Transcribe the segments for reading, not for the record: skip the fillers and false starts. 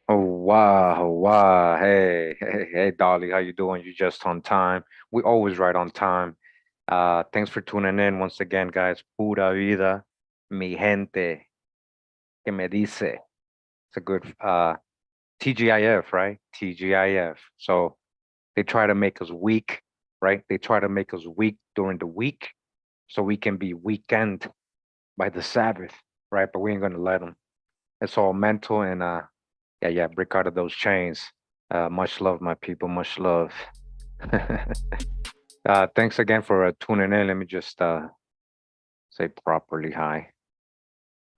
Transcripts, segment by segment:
Oh wow, wow. Hey, Dolly, how you doing? You just on time. We always right on time. Thanks for tuning in once again, guys. Pura vida, mi gente, que me dice. It's a good TGIF, right? TGIF. So they try to make us weak, right? They try to make us weak during the week so we can be weekend by the Sabbath, right? But we ain't gonna let them. It's all mental and yeah, break out of those chains. Much love, my people. Much love. Thanks again for tuning in. Let me just say properly hi.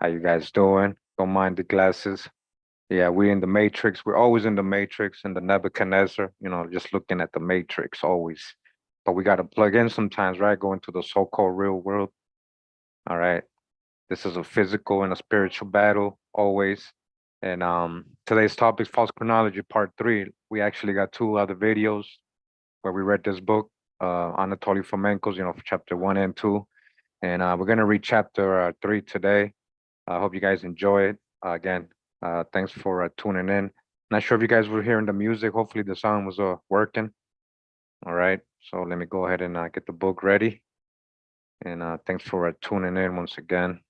How you guys doing? Don't mind the glasses. Yeah, we in the Matrix. We're always in the Matrix and the Nebuchadnezzar, just looking at the Matrix always. But we got to plug in sometimes, right? Go into the so-called real world. All right. This is a physical and a spiritual battle always. And today's topic is false chronology part 3. We actually got 2 other videos where we read this book, Anatoly Fomenko's, for chapter 1 and 2. And we're gonna read chapter 3 today. I hope you guys enjoy it. Again, thanks for tuning in. Not sure if you guys were hearing the music. Hopefully the sound was working. All right. So let me go ahead and get the book ready. And thanks for tuning in once again.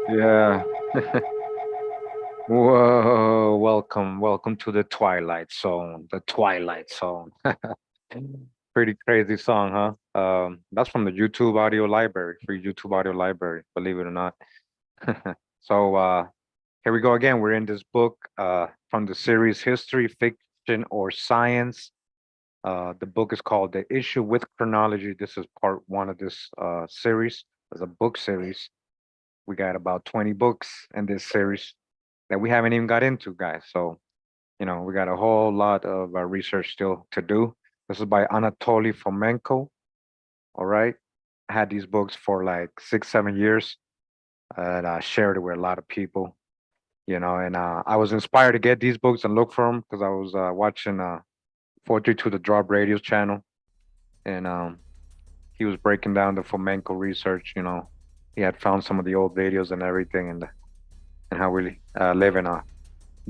Yeah. Whoa, welcome to the Twilight Zone, the Twilight Zone. Pretty crazy song, huh? That's from the YouTube audio library, free YouTube audio library, believe it or not. So here we go again. We're in this book from the series History, Fiction, or Science. The book is called The Issue with Chronology. This is part 1 of this series. It's a book series. We got about 20 books in this series that we haven't even got into, guys. So, we got a whole lot of research still to do. This is by Anatoly Fomenko. All right. I had these books for like 6, 7 years, and I shared it with a lot of people, and I was inspired to get these books and look for them because I was watching 432 The Drop Radio channel, and he was breaking down the Fomenko research. He had found some of the old videos and everything, and how we live in a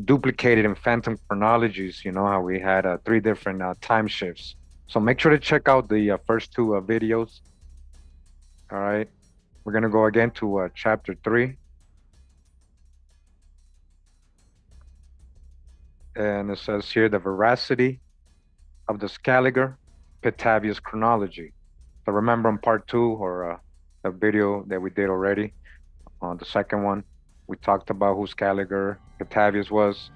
duplicated and phantom chronologies. How we had 3 different time shifts. So make sure to check out the first 2 videos. All right, we're gonna go again to chapter 3, and it says here the veracity of the Scaliger-Petavius chronology. So remember on part 2 or the video that we did already on the second one, we talked about who Scaliger-Petavius was.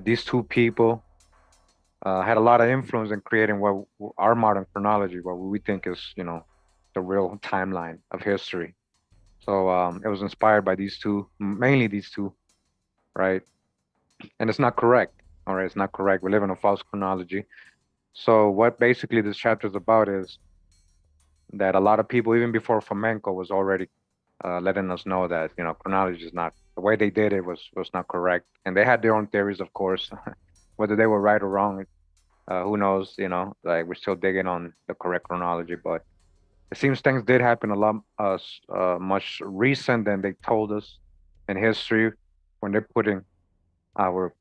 These 2 people had a lot of influence in creating what our modern chronology, what we think is, the real timeline of history. So it was inspired by these 2, mainly these 2, right? And it's not correct. All right, it's not correct. We live in a false chronology. So what basically this chapter is about is that a lot of people, even before Fomenko, was already letting us know that chronology is not the way they did it was not correct, and they had their own theories, of course, whether they were right or wrong. Who knows? Like we're still digging on the correct chronology, but it seems things did happen a lot much recent than they told us in history when they're putting our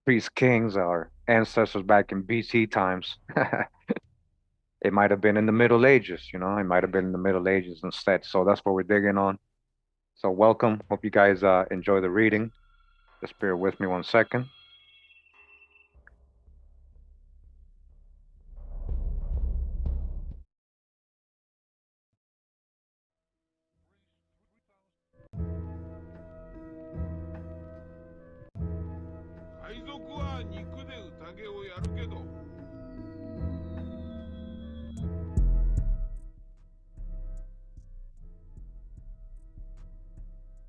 priest kings, our ancestors back in BC times. It might have been in the Middle Ages, it might have been in the Middle Ages instead. So that's what we're digging on. So welcome. Hope you guys enjoy the reading. Just bear with me 1 second.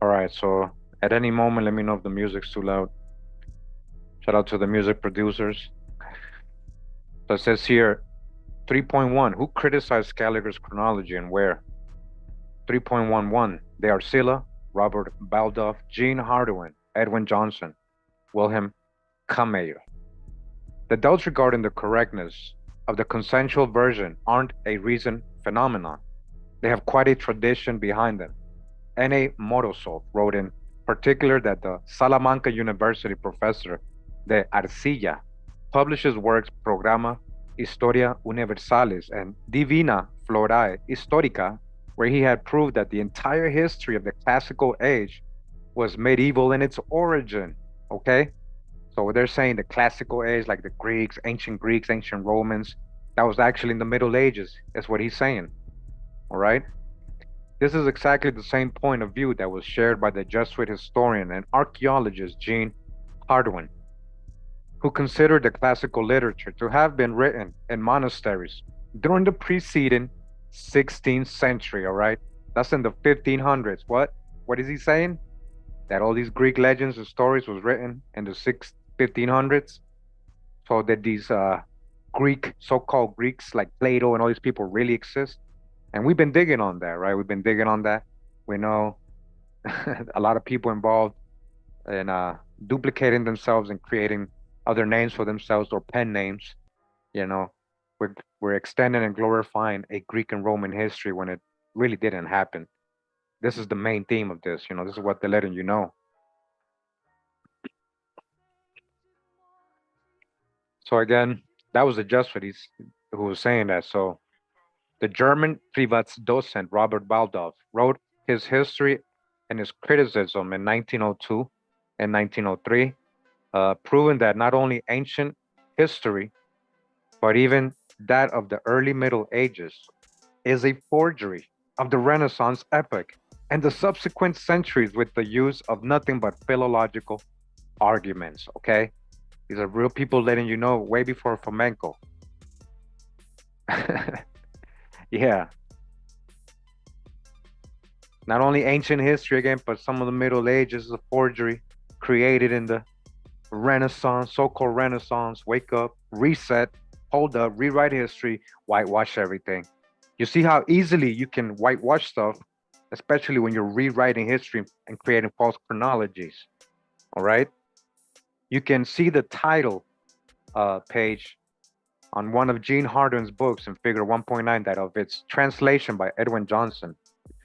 All right, so at any moment, let me know if the music's too loud. Shout out to the music producers. So it says here, 3.1, who criticized Scaliger's chronology and where? 3.11, they are Silla, Robert Baldoff, Jean Hardouin, Edwin Johnson, Wilhelm Kurimeo. The doubts regarding the correctness of the consensual version aren't a recent phenomenon. They have quite a tradition behind them. N.A. Morozov wrote in particular that the Salamanca University professor de Arcilla publishes works Programa Historia Universalis and Divina Florae Historica, where he had proved that the entire history of the classical age was medieval in its origin. Okay? So they're saying the classical age, like the Greeks, ancient Romans, that was actually in the Middle Ages, is what he's saying. All right? This is exactly the same point of view that was shared by the Jesuit historian and archaeologist Jean Hardouin, who considered the classical literature to have been written in monasteries during the preceding 16th century, all right? That's in the 1500s. What is he saying? That all these Greek legends and stories was written in the 1500s? So that these Greek, so-called Greeks like Plato and all these people really exist? And we've been digging on that, right? We've been digging on that. We know a lot of people involved in duplicating themselves and creating other names for themselves or pen names. You know, we're extending and glorifying a Greek and Roman history when it really didn't happen. This is the main theme of this. This is what they're letting you know. So again, that was the Jesuit who was saying that. So the German Privatdozent Robert Baldauf wrote his history and his criticism in 1902 and 1903, proving that not only ancient history, but even that of the early Middle Ages is a forgery of the Renaissance epoch and the subsequent centuries with the use of nothing but philological arguments. Okay? These are real people letting you know way before Fomenko. Yeah. Not only ancient history again, but some of the Middle Ages is a forgery created in the Renaissance, so-called Renaissance. Wake up, reset, hold up, rewrite history, whitewash everything. You see how easily you can whitewash stuff, especially when you're rewriting history and creating false chronologies. All right? You can see the title page on one of Jean Hardouin's books in Figure 1.9 that of its translation by Edwin Johnson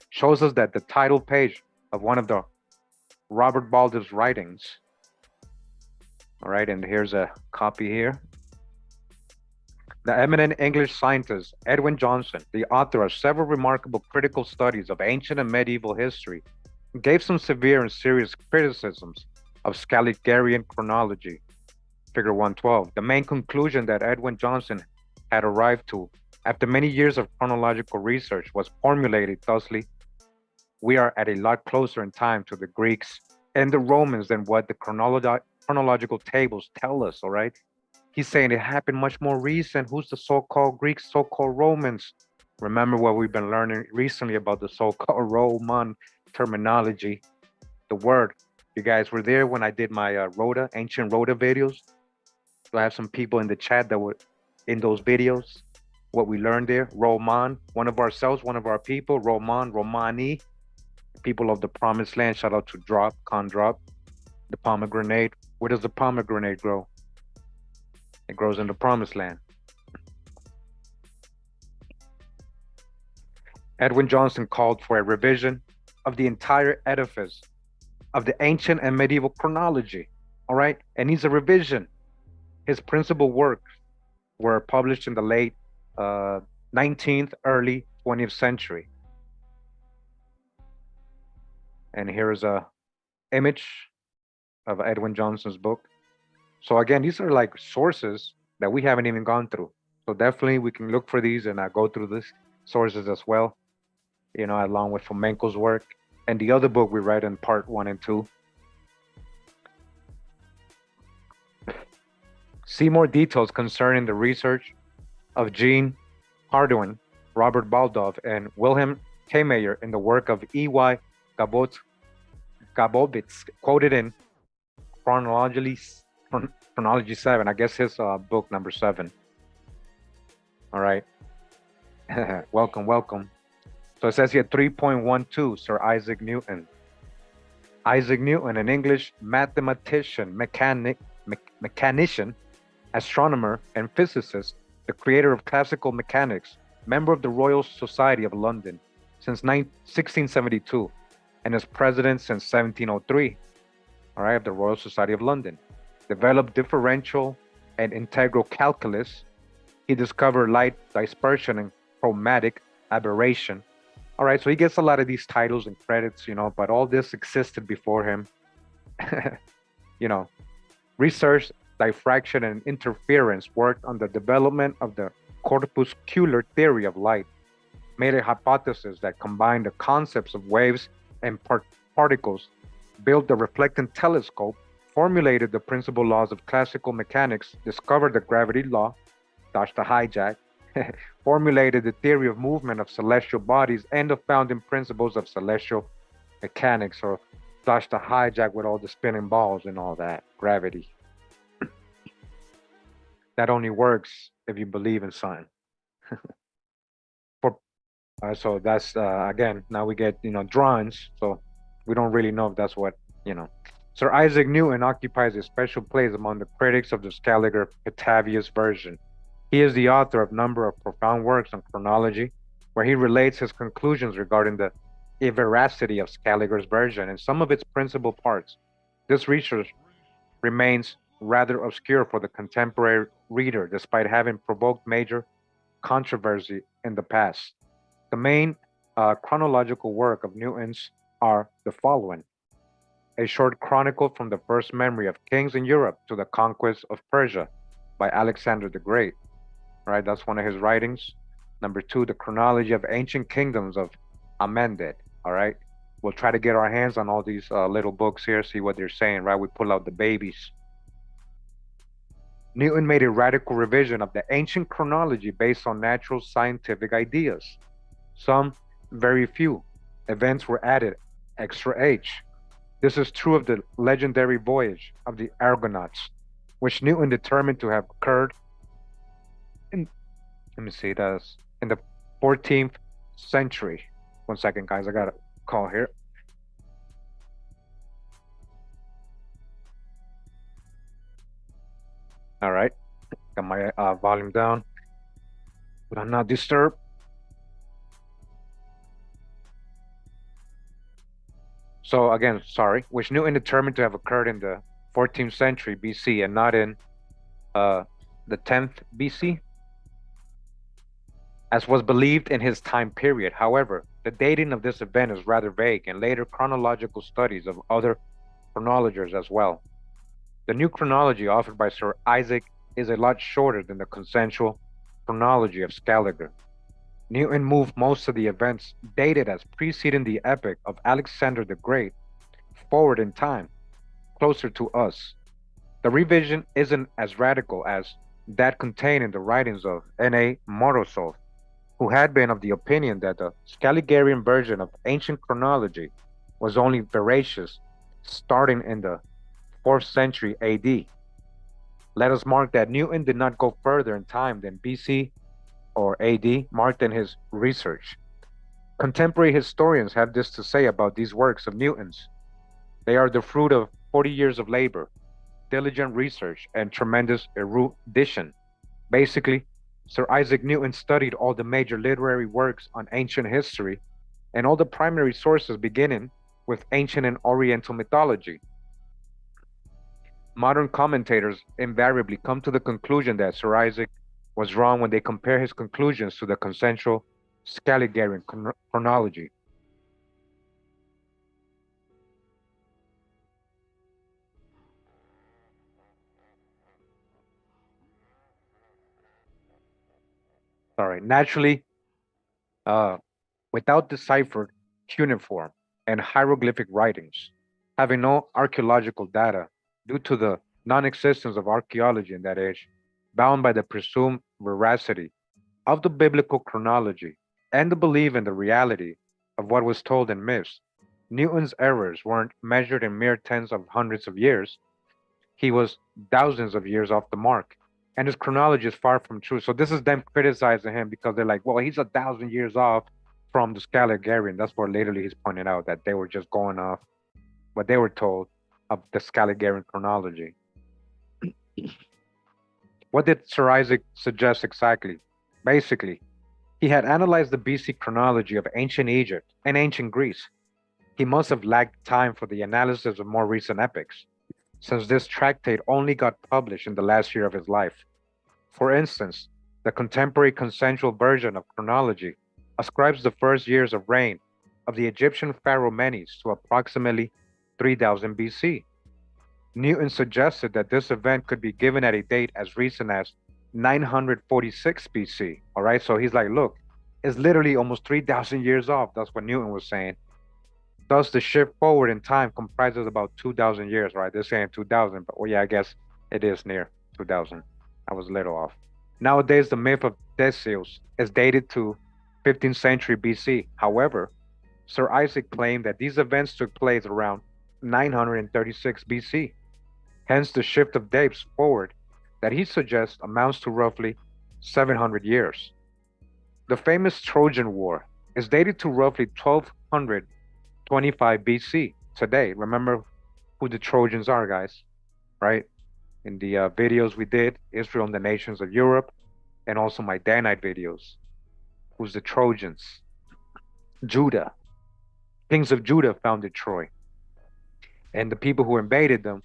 shows us that the title page of one of the Robert Baldauf's writings. All right, and here's a copy here. The eminent English scientist Edwin Johnson, the author of several remarkable critical studies of ancient and medieval history, gave some severe and serious criticisms of Scaliger-Petavian chronology, Figure 112. The main conclusion that Edwin Johnson had arrived to after many years of chronological research was formulated thusly: we are at a lot closer in time to the Greeks and the Romans than what the chronological tables tell us, all right? He's saying it happened much more recent. Who's the so-called Greeks, so-called Romans? Remember what we've been learning recently about the so-called Roman terminology, the word. You guys were there when I did my Rota, ancient Rota videos. So I have some people in the chat that were in those videos. What we learned there, Roman, one of ourselves, one of our people, Roman, Romani, people of the promised land. Shout out to Drop, Con Drop, the pomegranate. Where does the pomegranate grow? It grows in the promised land. Edwin Johnson called for a revision of the entire edifice of the ancient and medieval chronology. All right, and needs a revision. His principal works were published in the late 19th, early 20th century. And here is a image of Edwin Johnson's book. So again, these are like sources that we haven't even gone through. So definitely we can look for these and go through these sources as well, you know, along with Fomenko's work and the other book we read in part 1 and 2. See more details concerning the research of Jean Hardouin, Robert Baldov, and Wilhelm Kaymayer in the work of E.Y. Gabovitz, quoted in Chronology 7. I guess his book number 7. All right. Welcome, welcome. So it says here 3.12, Sir Isaac Newton. Isaac Newton, an English mathematician, mechanician, astronomer, and physicist, the creator of classical mechanics, member of the Royal Society of London since 1672, and as president since 1703, all right, of the Royal Society of London. Developed differential and integral calculus. He discovered light dispersion and chromatic aberration. All right, so he gets a lot of these titles and credits, you know, but all this existed before him. You know, research diffraction and interference, worked on the development of the corpuscular theory of light, made a hypothesis that combined the concepts of waves and particles, built the reflecting telescope, formulated the principal laws of classical mechanics, discovered the gravity law, the hijack, formulated the theory of movement of celestial bodies and the founding principles of celestial mechanics, or the hijack with all the spinning balls and all that, gravity. That only works if you believe in something. So that's, again, now we get, you know, drawings, so we don't really know if that's what, you know. Sir Isaac Newton occupies a special place among the critics of the Scaliger-Petavius version. He is the author of a number of profound works on chronology, where he relates his conclusions regarding the veracity of Scaliger's version and some of its principal parts. This research remains rather obscure for the contemporary reader, despite having provoked major controversy in the past. The main chronological work of Newton's are the following: A Short Chronicle from the First Memory of Kings in Europe to the Conquest of Persia by Alexander the Great. All right, that's one of his writings. Number 2, The Chronology of Ancient Kingdoms of Amended. All right, we'll try to get our hands on all these little books here, see what they're saying, right? We pull out the babies. Newton made a radical revision of the ancient chronology based on natural scientific ideas. Some, very few, events were added, extra H. This is true of the legendary voyage of the Argonauts, which Newton determined to have occurred in, let me see, that's in the 14th century. 1 second, guys, I got a call here. All right, got my volume down, but I'm not disturbed. So again, sorry, which Newton determined to have occurred in the 14th century BC and not in the 10th BC, as was believed in his time period. However, the dating of this event is rather vague, and later chronological studies of other chronologers as well. The new chronology offered by Sir Isaac is a lot shorter than the consensual chronology of Scaliger. Newton moved most of the events dated as preceding the epoch of Alexander the Great forward in time, closer to us. The revision isn't as radical as that contained in the writings of N.A. Morozov, who had been of the opinion that the Scaligerian version of ancient chronology was only veracious starting in the 4th century AD. Let us mark that Newton did not go further in time than BC or AD, marked in his research. Contemporary historians have this to say about these works of Newton's. They are the fruit of 40 years of labor, diligent research, and tremendous erudition. Basically, Sir Isaac Newton studied all the major literary works on ancient history and all the primary sources beginning with ancient and oriental mythology. Modern commentators invariably come to the conclusion that Sir Isaac was wrong when they compare his conclusions to the consensual Scaliger chronology. Sorry, naturally, uh, without deciphered cuneiform and hieroglyphic writings, having no archaeological data due to the non existence of archaeology in that age, bound by the presumed veracity of the biblical chronology and the belief in the reality of what was told in myths, Newton's errors weren't measured in mere tens of hundreds of years. He was thousands of years off the mark. And his chronology is far from true. So this is them criticizing him because they're like, well, he's 1,000 years off from the Scaligerian. That's what lately he's pointed out, that they were just going off what they were told of the Scaligerian chronology. What did Sir Isaac suggest exactly? Basically, he had analyzed the BC chronology of ancient Egypt and ancient Greece. He must have lacked time for the analysis of more recent epics, since this tractate only got published in the last year of his life. For instance, the contemporary consensual version of chronology ascribes the first years of reign of the Egyptian pharaoh Menes to approximately 3000 BC. Newton suggested that this event could be given at a date as recent as 946 BC. All right, so he's like, look, it's literally almost 3,000 years off. That's what Newton was saying. Thus, the shift forward in time comprises about 2,000 years, right? They're saying 2,000, but well, yeah, I guess it is near 2,000. I was a little off. Nowadays, the myth of Theseus is dated to 15th century BC. However, Sir Isaac claimed that these events took place around 936 BC. Hence, the shift of dates forward that he suggests amounts to roughly 700 years. The famous Trojan War is dated to roughly 1225 BC today. Remember who the Trojans are, guys, right? In the videos we did, Israel and the nations of Europe, and also my Danite videos. Who's the Trojans? Judah. Kings of Judah founded Troy. And the people who invaded them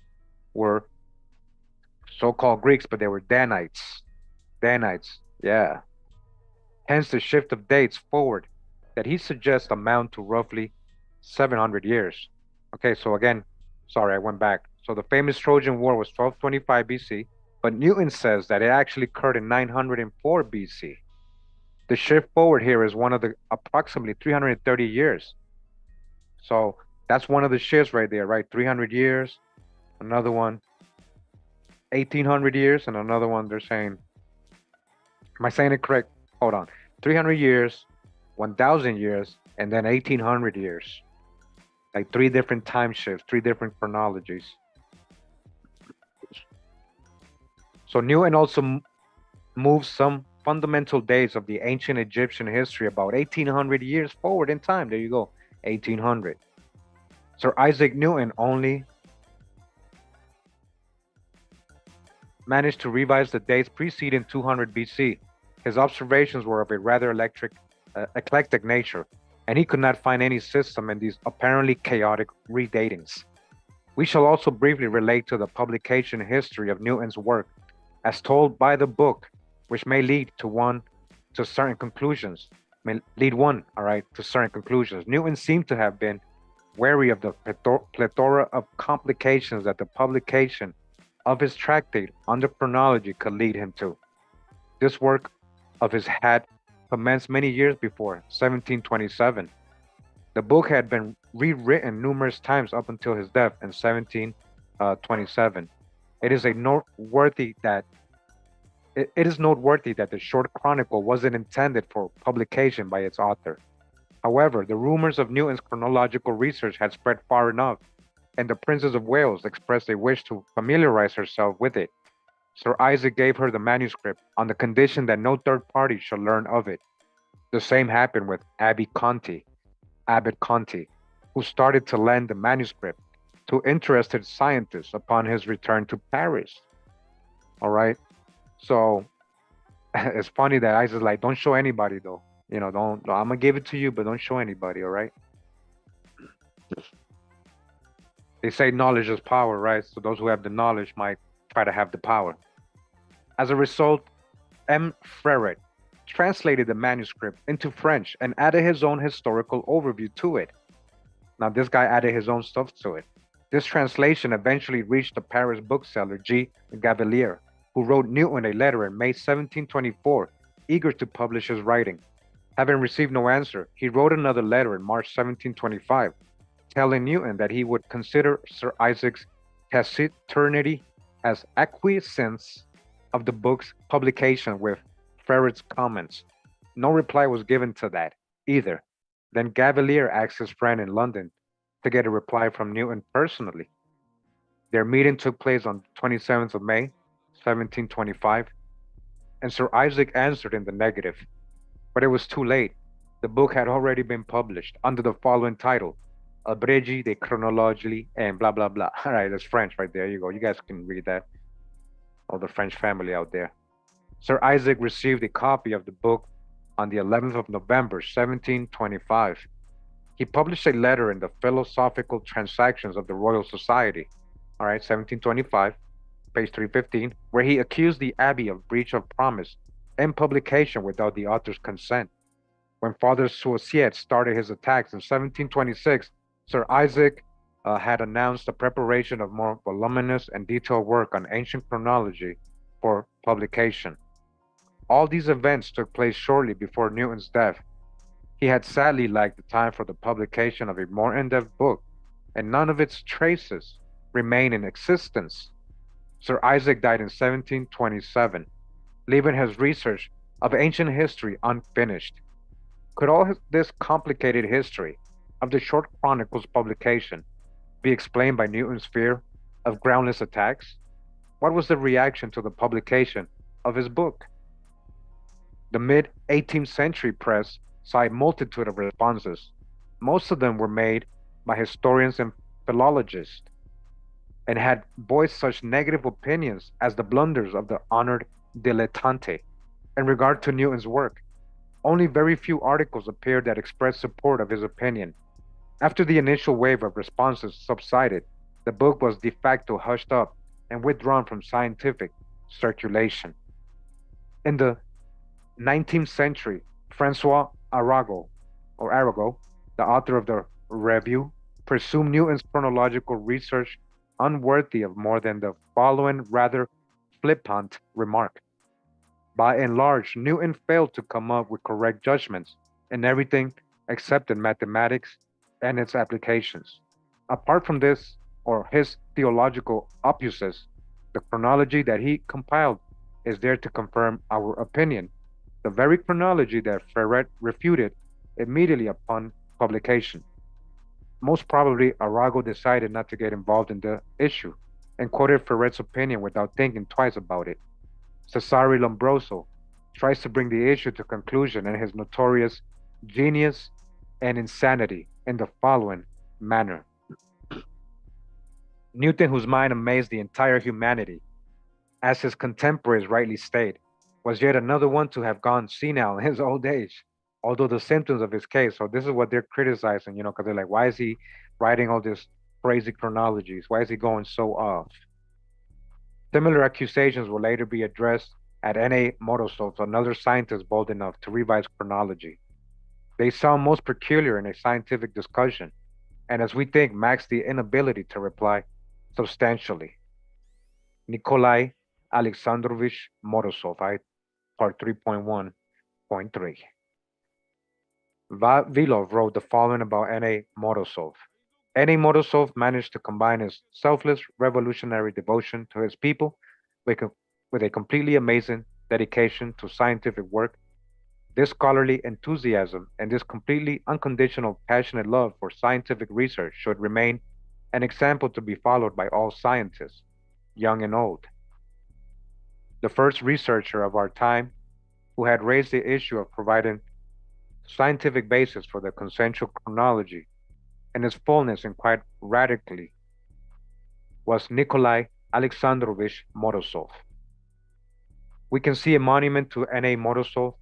were so-called Greeks, but they were Danites. Danites, yeah. Hence the shift of dates forward that he suggests amount to roughly 700 years. Okay, so again, sorry, I went back. So the famous Trojan War was 1225 BC, but Newton says that it actually occurred in 904 BC. The shift forward here is one of the approximately 330 years. So that's one of the shifts right there, right? 300 years, another one, 1800 years, and another one they're saying, am I saying it correct? Hold on. 300 years, 1000 years, and then 1800 years. Like three different time shifts, three different chronologies. So Newton also moves some fundamental dates of the ancient Egyptian history about 1800 years forward in time. There you go, 1800. Sir Isaac Newton only managed to revise the dates preceding 200 BC. His observations were of a rather eclectic nature, and he could not find any system in these apparently chaotic redatings. We shall also briefly relate to the publication history of Newton's work as told by the book, which may lead one to certain conclusions. Newton seemed to have been wary of the plethora of complications that the publication of his tractate on the chronology could lead him to. This work of his had commenced many years before 1727. The book had been rewritten numerous times up until his death in 1727. It is noteworthy that the short chronicle wasn't intended for publication by its author. However, the rumors of Newton's chronological research had spread far enough, and the Princess of Wales expressed a wish to familiarize herself with it. Sir Isaac gave her the manuscript on the condition that no third party should learn of it. The same happened with Abbot Conti, who started to lend the manuscript to interested scientists upon his return to Paris. All right. So it's funny that Isaac's like, don't show anybody though. Don't, I'm gonna give it to you, but don't show anybody, all right? They say knowledge is power, right? So those who have the knowledge might try to have the power. As a result, M. Freret translated the manuscript into French and added his own historical overview to it. Now, this guy added his own stuff to it. This translation eventually reached the Paris bookseller G. Gavelier, who wrote Newton a letter in May 1724, eager to publish his writing. Having received no answer, he wrote another letter in March 1725, telling Newton that he would consider Sir Isaac's taciturnity as acquiescence of the book's publication with Freret's comments. No reply was given to that either. Then Gavelier asked his friend in London to get a reply from Newton personally. Their meeting took place on 27th of May, 1725, and Sir Isaac answered in the negative. But it was too late. The book had already been published under the following title, Abrégé de Chronologie and blah, blah, blah. All right, that's French right there. You go. You guys can read that. All the French family out there. Sir Isaac received a copy of the book on the 11th of November, 1725. He published a letter in the Philosophical Transactions of the Royal Society, all right, 1725, page 315, where he accused the abbey of breach of promise and publication without the author's consent. When Father Suessiet started his attacks in 1726, Sir Isaac had announced the preparation of more voluminous and detailed work on ancient chronology for publication. All these events took place shortly before Newton's death. He had sadly lacked the time for the publication of a more in-depth book, and none of its traces remain in existence. Sir Isaac died in 1727, leaving his research of ancient history unfinished. Could all this complicated history of the short chronicles publication be explained by Newton's fear of groundless attacks? What was the reaction to the publication of his book? The mid-18th century press saw a multitude of responses. Most of them were made by historians and philologists, and had voiced such negative opinions as the blunders of the honored dilettante in regard to Newton's work. Only very few articles appeared that expressed support of his opinion. After the initial wave of responses subsided, the book was de facto hushed up and withdrawn from scientific circulation. In the 19th century, Francois Arago, the author of the Review, presumed Newton's chronological research unworthy of more than the following rather flippant remark. By and large, Newton failed to come up with correct judgments in everything except in mathematics and its applications. Apart from this, or his theological opuses, the chronology that he compiled is there to confirm our opinion, the very chronology that Freret refuted immediately upon publication. Most probably, Arago decided not to get involved in the issue and quoted Ferret's opinion without thinking twice about it. Cesare Lombroso tries to bring the issue to conclusion in his notorious Genius and Insanity in the following manner. Newton, whose mind amazed the entire humanity, as his contemporaries rightly state, was yet another one to have gone senile in his old age, although the symptoms of his case, so this is what they're criticizing, because they're like, why is he writing all these crazy chronologies? Why is he going so off? Similar accusations will later be addressed at N.A. Morozov, another scientist bold enough to revise chronology. They sound most peculiar in a scientific discussion, and as we think, max the inability to reply substantially. Nikolai Alexandrovich Morozov, part 3.1.3. Vavilov wrote the following about N.A. Morozov. N.A. Morozov managed to combine his selfless revolutionary devotion to his people with a completely amazing dedication to scientific work. This scholarly enthusiasm and this completely unconditional passionate love for scientific research should remain an example to be followed by all scientists, young and old. the first researcher of our time who had raised the issue of providing scientific basis for the consensual chronology in its fullness and quite radically, was Nikolai Alexandrovich Morozov. We can see a monument to N.A. Morozov,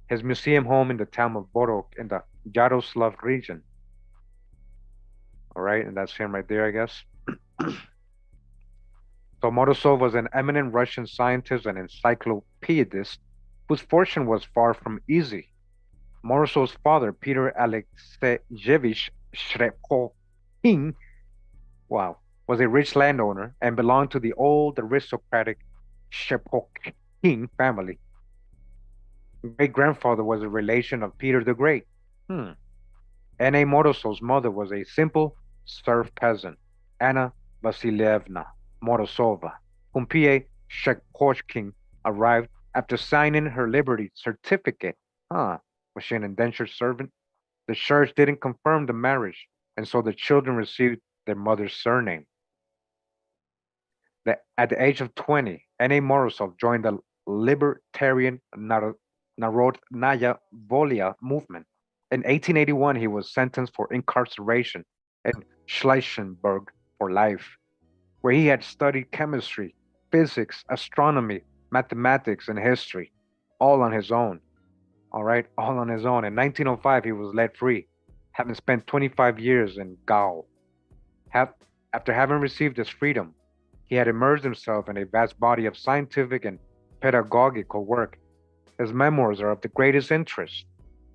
his museum home in the town of Borok in the Yaroslav region. All right, and that's him right there, I guess. So Morozov was an eminent Russian scientist and encyclopedist whose fortune was far from easy. Morozov's father, Peter Alexeyevich Shrepkohin, wow, was a rich landowner and belonged to the old aristocratic Shrepkohin family. Great grandfather was a relation of Peter the Great. N.A. Morozov's mother was a simple serf peasant, Anna Vasilievna Morozova, whom P.A. Shrepkohin arrived after signing her liberty certificate. Was she an indentured servant? The church didn't confirm the marriage, and so the children received their mother's surname. At the age of 20, N.A. Morozov joined the libertarian Narodnaya Volia movement. In 1881, he was sentenced for incarceration in Schleisenberg for life, where he had studied chemistry, physics, astronomy, mathematics, and history, all on his own. All right, all on his own. In 1905, he was let free, having spent 25 years in Gaul. After having received his freedom, he had immersed himself in a vast body of scientific and pedagogical work. His memoirs are of the greatest interest.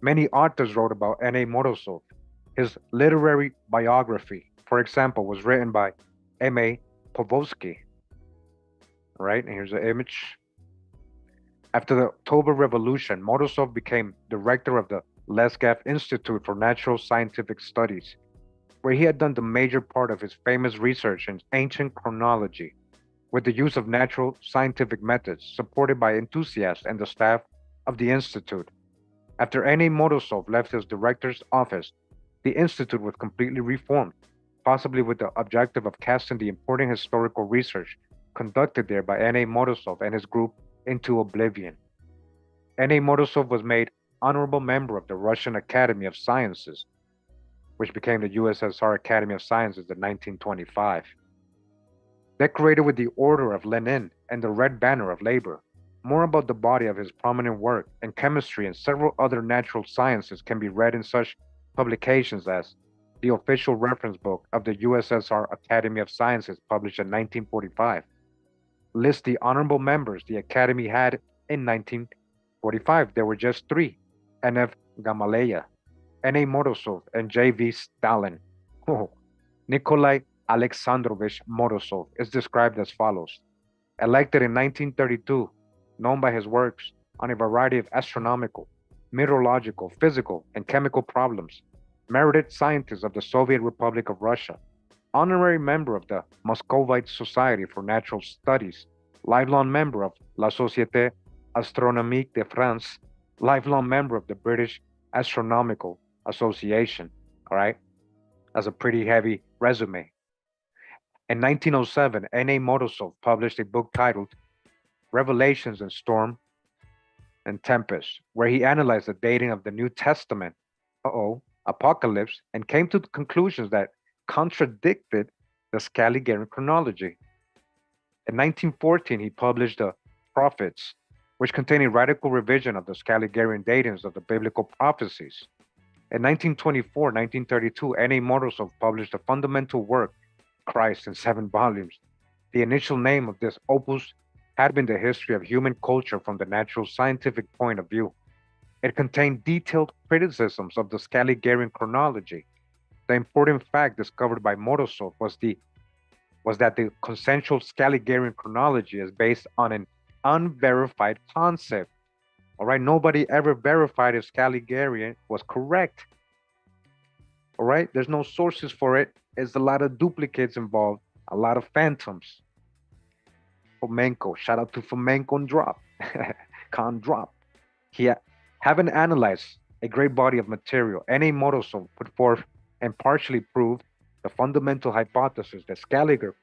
Many authors wrote about N.A. Morozov. His literary biography, for example, was written by M.A. Povosky. All right, and here's the image. After the October Revolution, Morozov became director of the Leskav Institute for Natural Scientific Studies, where he had done the major part of his famous research in ancient chronology, with the use of natural scientific methods supported by enthusiasts and the staff of the Institute. After N.A. Morozov left his director's office, the Institute was completely reformed, possibly with the objective of casting the important historical research conducted there by N.A. Morozov and his group into oblivion. N.A. Morozov was made honorable member of the Russian Academy of Sciences, which became the USSR Academy of Sciences in 1925. Decorated with the Order of Lenin and the Red Banner of Labor. More about the body of his prominent work in chemistry and several other natural sciences can be read in such publications as the official reference book of the USSR Academy of Sciences, published in 1945, lists the honorable members the Academy had in 1945. There were just three: N.F. Gamaleya, N.A. Morozov, and J.V. Stalin. Nikolai Alexandrovich Morozov is described as follows. Elected in 1932, known by his works on a variety of astronomical, meteorological, physical, and chemical problems, merited scientist of the Soviet Republic of Russia, honorary member of the Muscovite Society for Natural Studies, lifelong member of La Société Astronomique de France, lifelong member of the British Astronomical Association. All right, that's a pretty heavy resume. In 1907, N.A. Morozov published a book titled Revelations in Storm and Tempest, where he analyzed the dating of the New Testament, Apocalypse, and came to conclusions that contradicted the Scaliger chronology. In 1914, he published the Prophets, which contained a radical revision of the Scaligerian datings of the biblical prophecies. In 1924-1932, N.A. Morozov published a fundamental work, Christ, in 7 volumes. The initial name of this opus had been the history of human culture from the natural scientific point of view. It contained detailed criticisms of the Scaligerian chronology. The important fact discovered by Morozov was that the consensual Scaligerian chronology is based on an unverified concept. All right, nobody ever verified if Scaligerian was correct. All right, there's no sources for it. There's a lot of duplicates involved, a lot of phantoms. Fomenko, shout out to Fomenko and Drop. Can't drop. He having analyzed a great body of material, N.A. Morozov put forth and partially proved the fundamental hypothesis that Scaliger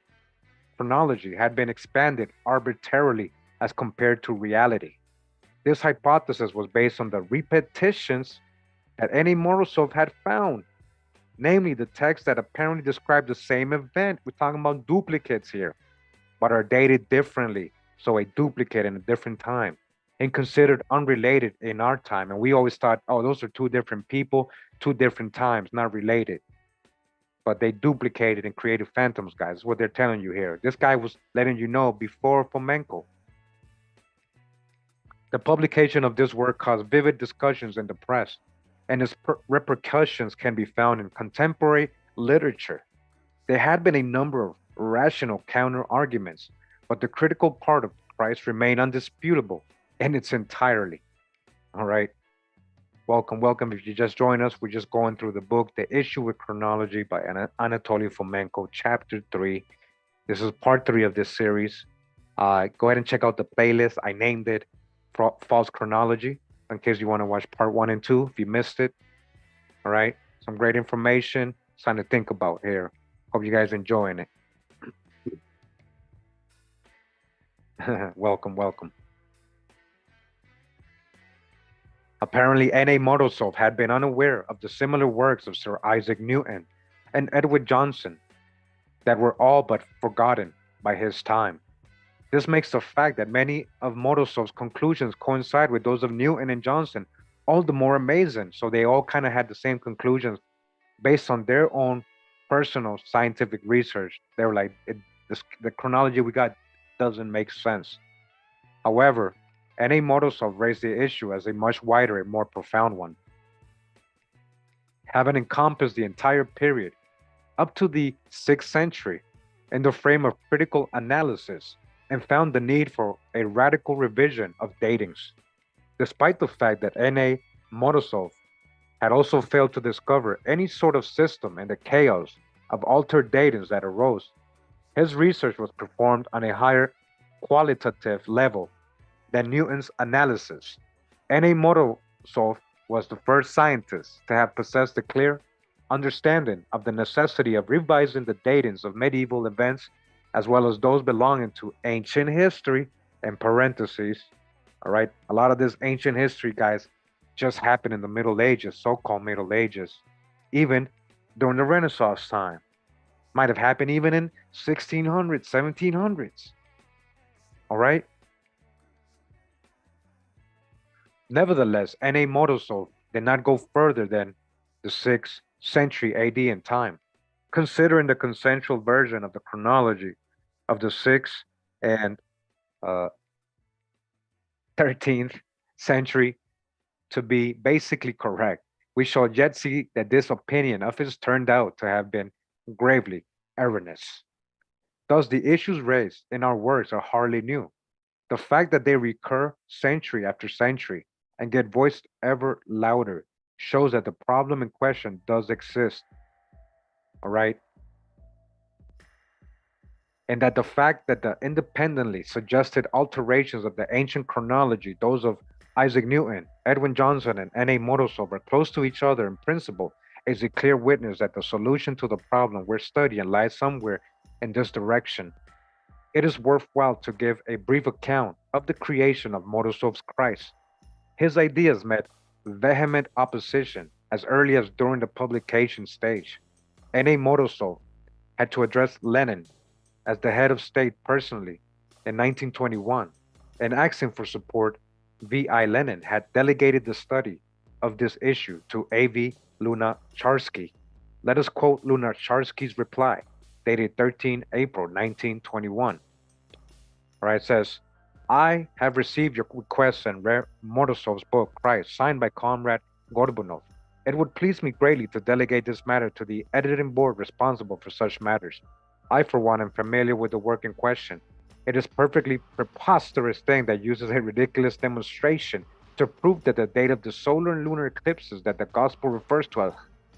chronology had been expanded arbitrarily as compared to reality. This hypothesis was based on the repetitions that any Morozov had found, namely the texts that apparently describe the same event. We're talking about duplicates here, but are dated differently, so a duplicate in a different time, and considered unrelated in our time. And we always thought, oh, those are two different people, two different times, not related. But they duplicated and created phantoms, guys. That's what they're telling you here. This guy was letting you know before Fomenko. The publication of this work caused vivid discussions in the press, and its repercussions can be found in contemporary literature. There had been a number of rational counter arguments, but the critical part of Christ remained undisputable in its entirety. All right. Welcome, welcome. If you just joined us, we're just going through the book, The Issue with Chronology by Anatoly Fomenko, Chapter 3. This is part 3 of this series. Go ahead and check out the playlist. I named it False Chronology, in case you want to watch part 1 and 2 if you missed it. All right. Some great information. Something to think about here. Hope you guys enjoying it. Welcome, welcome. Apparently, N.A. Morozov had been unaware of the similar works of Sir Isaac Newton and Edward Johnson that were all but forgotten by his time. This makes the fact that many of Morozov's conclusions coincide with those of Newton and Johnson all the more amazing. So they all kind of had the same conclusions based on their own personal scientific research. They were like, the chronology we got doesn't make sense. However, N.A. Morozov raised the issue as a much wider and more profound one. Having encompassed the entire period up to the 6th century in the frame of critical analysis, and found the need for a radical revision of datings. Despite the fact that N.A. Morozov had also failed to discover any sort of system in the chaos of altered datings that arose, his research was performed on a higher qualitative level than Newton's analysis. N.A. Morozov was the first scientist to have possessed a clear understanding of the necessity of revising the datings of medieval events as well as those belonging to ancient history, in parentheses. All right, a lot of this ancient history, guys, just happened in the Middle Ages, so-called Middle Ages, even during the Renaissance time. Might have happened even in 1600s, 1700s. All right. Nevertheless, N.A. Morozov did not go further than the 6th century AD in time, considering the consensual version of the chronology of the 6th and 13th century to be basically correct. We shall yet see that this opinion of his turned out to have been gravely erroneous. Thus, the issues raised in our works are hardly new. The fact that they recur century after century and get voiced ever louder shows that the problem in question does exist. All right. And that the fact that the independently suggested alterations of the ancient chronology, those of Isaac Newton, Edwin Johnson, and N.A. Morozov, are close to each other in principle, is a clear witness that the solution to the problem we're studying lies somewhere in this direction. It is worthwhile to give a brief account of the creation of Morozov's Christ. His ideas met vehement opposition as early as during the publication stage. N.A. Morozov had to address Lenin as the head of state personally in 1921, and asking for support. V.I. Lenin had delegated the study of this issue to A.V. Lunacharsky. Let us quote Lunacharsky's reply, dated 13 April 1921. All right, it says, I have received your request and read Morozov's book, Christ, signed by Comrade Gorbunov. It would please me greatly to delegate this matter to the editing board responsible for such matters. I, for one, am familiar with the work in question. It is perfectly preposterous thing that uses a ridiculous demonstration to prove that the date of the solar and lunar eclipses that the gospel refers to as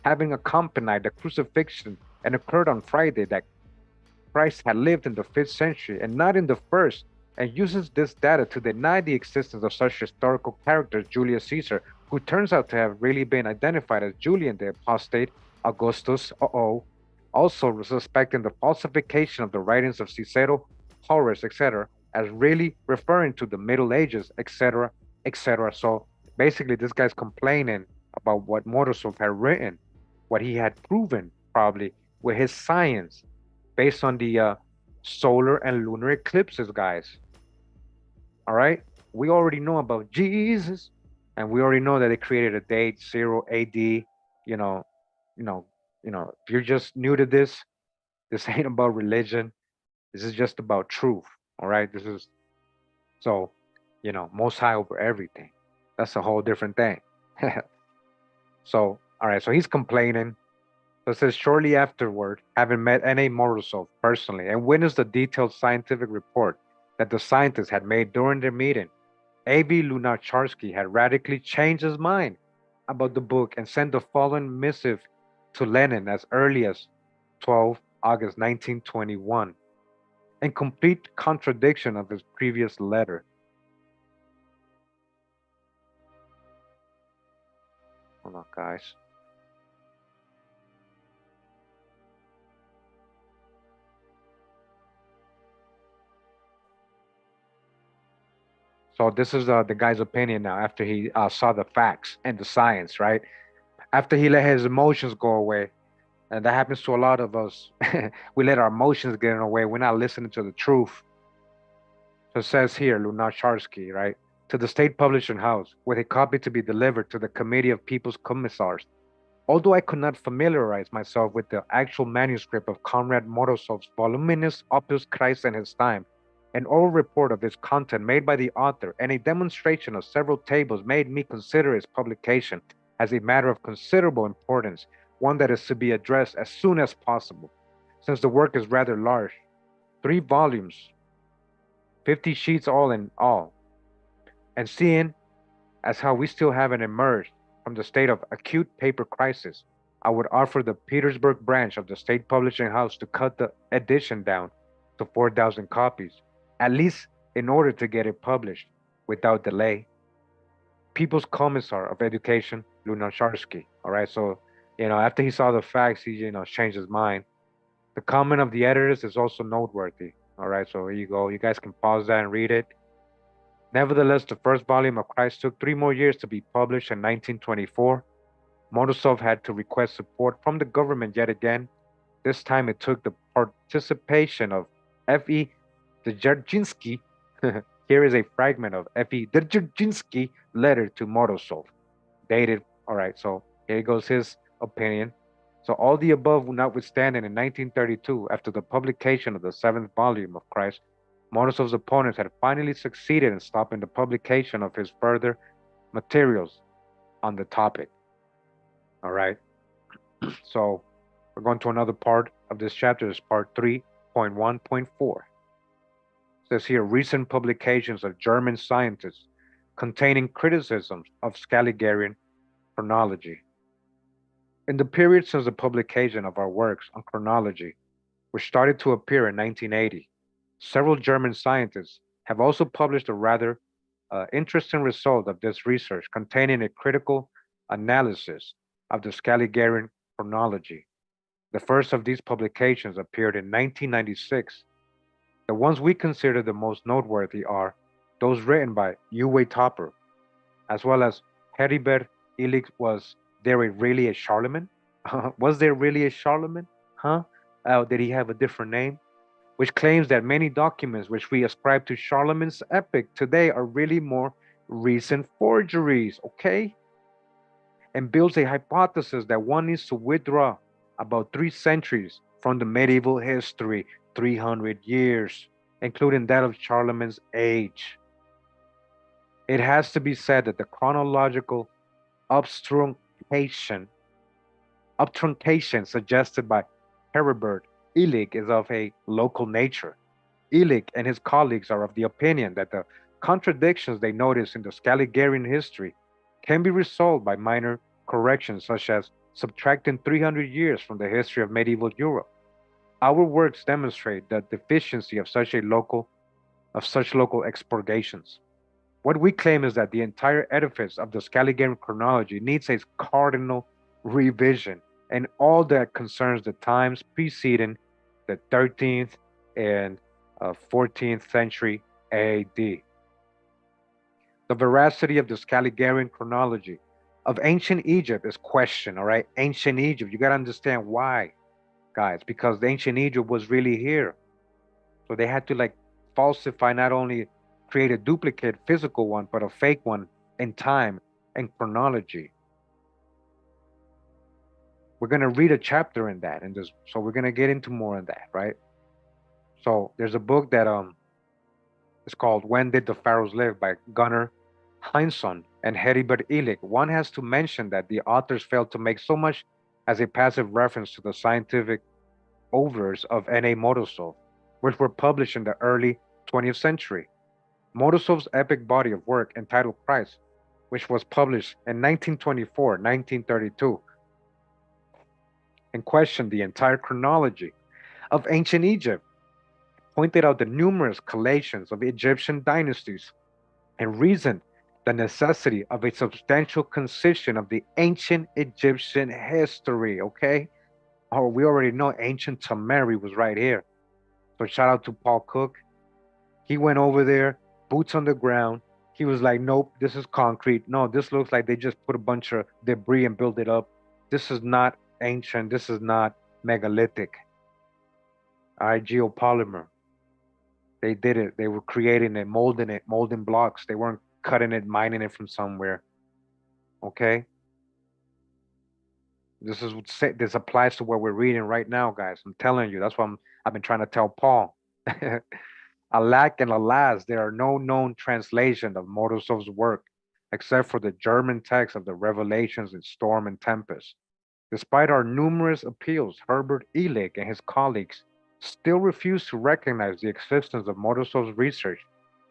having accompanied the crucifixion and occurred on Friday, that Christ had lived in the 5th century and not in the 1st, and uses this data to deny the existence of such historical character as Julius Caesar, who turns out to have really been identified as Julian the Apostate, Augustus, also suspecting the falsification of the writings of Cicero, Horace, etc., as really referring to the Middle Ages, etc., etc. So basically, this guy's complaining about what Morozov had written, what he had proven, probably with his science based on the solar and lunar eclipses, guys. All right, we already know about Jesus, and we already know that they created a date 0 AD. You know, you know, If you're just new to this ain't about religion. This is just about truth. All right, this is so, Most High over everything. That's a whole different thing. So, all right, so he's complaining. So it says shortly afterward, having met N.A. Morozov personally and witnessed the detailed scientific report that the scientists had made during their meeting, A.V. Lunacharsky had radically changed his mind about the book and sent the following missive to Lenin as early as 12 August 1921, in complete contradiction of his previous letter. Hold on, guys. So this is the guy's opinion now after he saw the facts and the science, right? After he let his emotions go away, and that happens to a lot of us. We let our emotions get in the way. We're not listening to the truth. So it says here, Lunacharsky, right? To the state publishing house, with a copy to be delivered to the Committee of People's Commissars. Although I could not familiarize myself with the actual manuscript of Comrade Morozov's voluminous Opus Christ and His Time, an oral report of its content made by the author, and a demonstration of several tables made me consider its publication as a matter of considerable importance, one that is to be addressed as soon as possible, since the work is rather large, 3 volumes, 50 sheets all in all, and seeing as how we still haven't emerged from the state of acute paper crisis, I would offer the Petersburg branch of the state publishing house to cut the edition down to 4,000 copies, at least in order to get it published without delay. People's Commissar of Education, Lunacharsky. All right, so after he saw the facts, he changed his mind. The comment of the editors is also noteworthy. All right, so here you go. You guys can pause that and read it. Nevertheless, the first volume of Christ took 3 more years to be published in 1924. Morozov had to request support from the government yet again. This time it took the participation of F.E. Dzerzhinsky. Here is a fragment of F.E. Dzerzhinsky letter to Morozov, dated. All right, so here goes his opinion. So all the above notwithstanding, in 1932, after the publication of the 7th volume of Christ, Morozov's opponents had finally succeeded in stopping the publication of his further materials on the topic. All right. So we're going to another part of this chapter. It's part 3.1.4. It says here recent publications of German scientists containing criticisms of Scaligerian chronology. In the period since the publication of our works on chronology, which started to appear in 1980, several German scientists have also published a rather interesting result of this research containing a critical analysis of the Scaligerian chronology. The first of these publications appeared in 1996. The ones we consider the most noteworthy are those written by Uwe Topper, as well as Heribert Illig. Was there really a Charlemagne? Was there really a Charlemagne? Huh? Did he have a different name? Which claims that many documents which we ascribe to Charlemagne's epic today are really more recent forgeries, okay? And builds a hypothesis that one needs to withdraw about 3 centuries from the medieval history, 300 years, including that of Charlemagne's age. It has to be said that the chronological obtruncation, suggested by Heribert Illig is of a local nature. Illig and his colleagues are of the opinion that the contradictions they notice in the Scaligerian history can be resolved by minor corrections, such as subtracting 300 years from the history of medieval Europe. Our works demonstrate the deficiency of such local expurgations. What we claim is that the entire edifice of the Scaligerian chronology needs a cardinal revision, and all that concerns the times preceding the 13th and 14th century AD. The veracity of the Scaliger chronology of ancient Egypt is questioned, all right? Ancient Egypt, you got to understand why, guys, because the ancient Egypt was really here. So they had to like falsify, not only create a duplicate physical one, but a fake one in time and chronology. We're going to read a chapter in that. And this, so we're going to get into more of that, right? So there's a book that is called When Did the Pharaohs Live by Gunnar Heinsohn and Heribert Illig. One has to mention that the authors failed to make so much as a passive reference to the scientific oeuvres of N.A. Morozov, which were published in the early 20th century. Morozov's epic body of work entitled Christ, which was published in 1924, 1932, and questioned the entire chronology of ancient Egypt, pointed out the numerous collations of Egyptian dynasties, and reasoned the necessity of a substantial concision of the ancient Egyptian history. Okay? Oh, we already know ancient Tamari was right here. So shout out to Paul Cook. He went over there, boots on the ground. He was like, nope, this is concrete. No, this looks like they just put a bunch of debris and built it up. This is not ancient. This is not megalithic. All right, geopolymer. They did it. They were creating it, molding blocks. They weren't cutting it, mining it from somewhere. Okay? This applies to what we're reading right now, guys. I'm telling you. That's what I've been trying to tell Paul. Alack and alas, there are no known translation of Morozov's work except for the German text of the Revelations in Storm and Tempest. Despite our numerous appeals, Herbert Illig and his colleagues still refuse to recognize the existence of Morozov's research.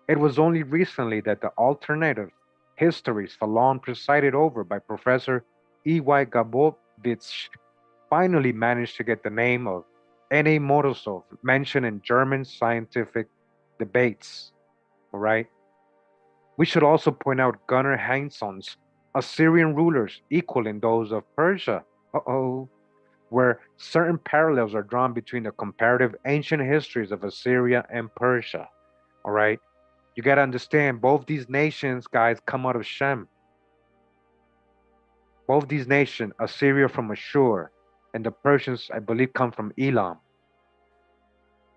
It was only recently that the alternative histories Fallon presided over by Professor E.Y. Gabovitch finally managed to get the name of N.A. Morozov mentioned in German scientific debates. All right. We should also point out Gunnar Heinsohn's Assyrian rulers equaling those of Persia. Uh-oh. Where certain parallels are drawn between the comparative ancient histories of Assyria and Persia. All right. You got to understand both these nations, guys, come out of Shem. Both these nations, Assyria from Ashur, and the Persians, I believe, come from Elam.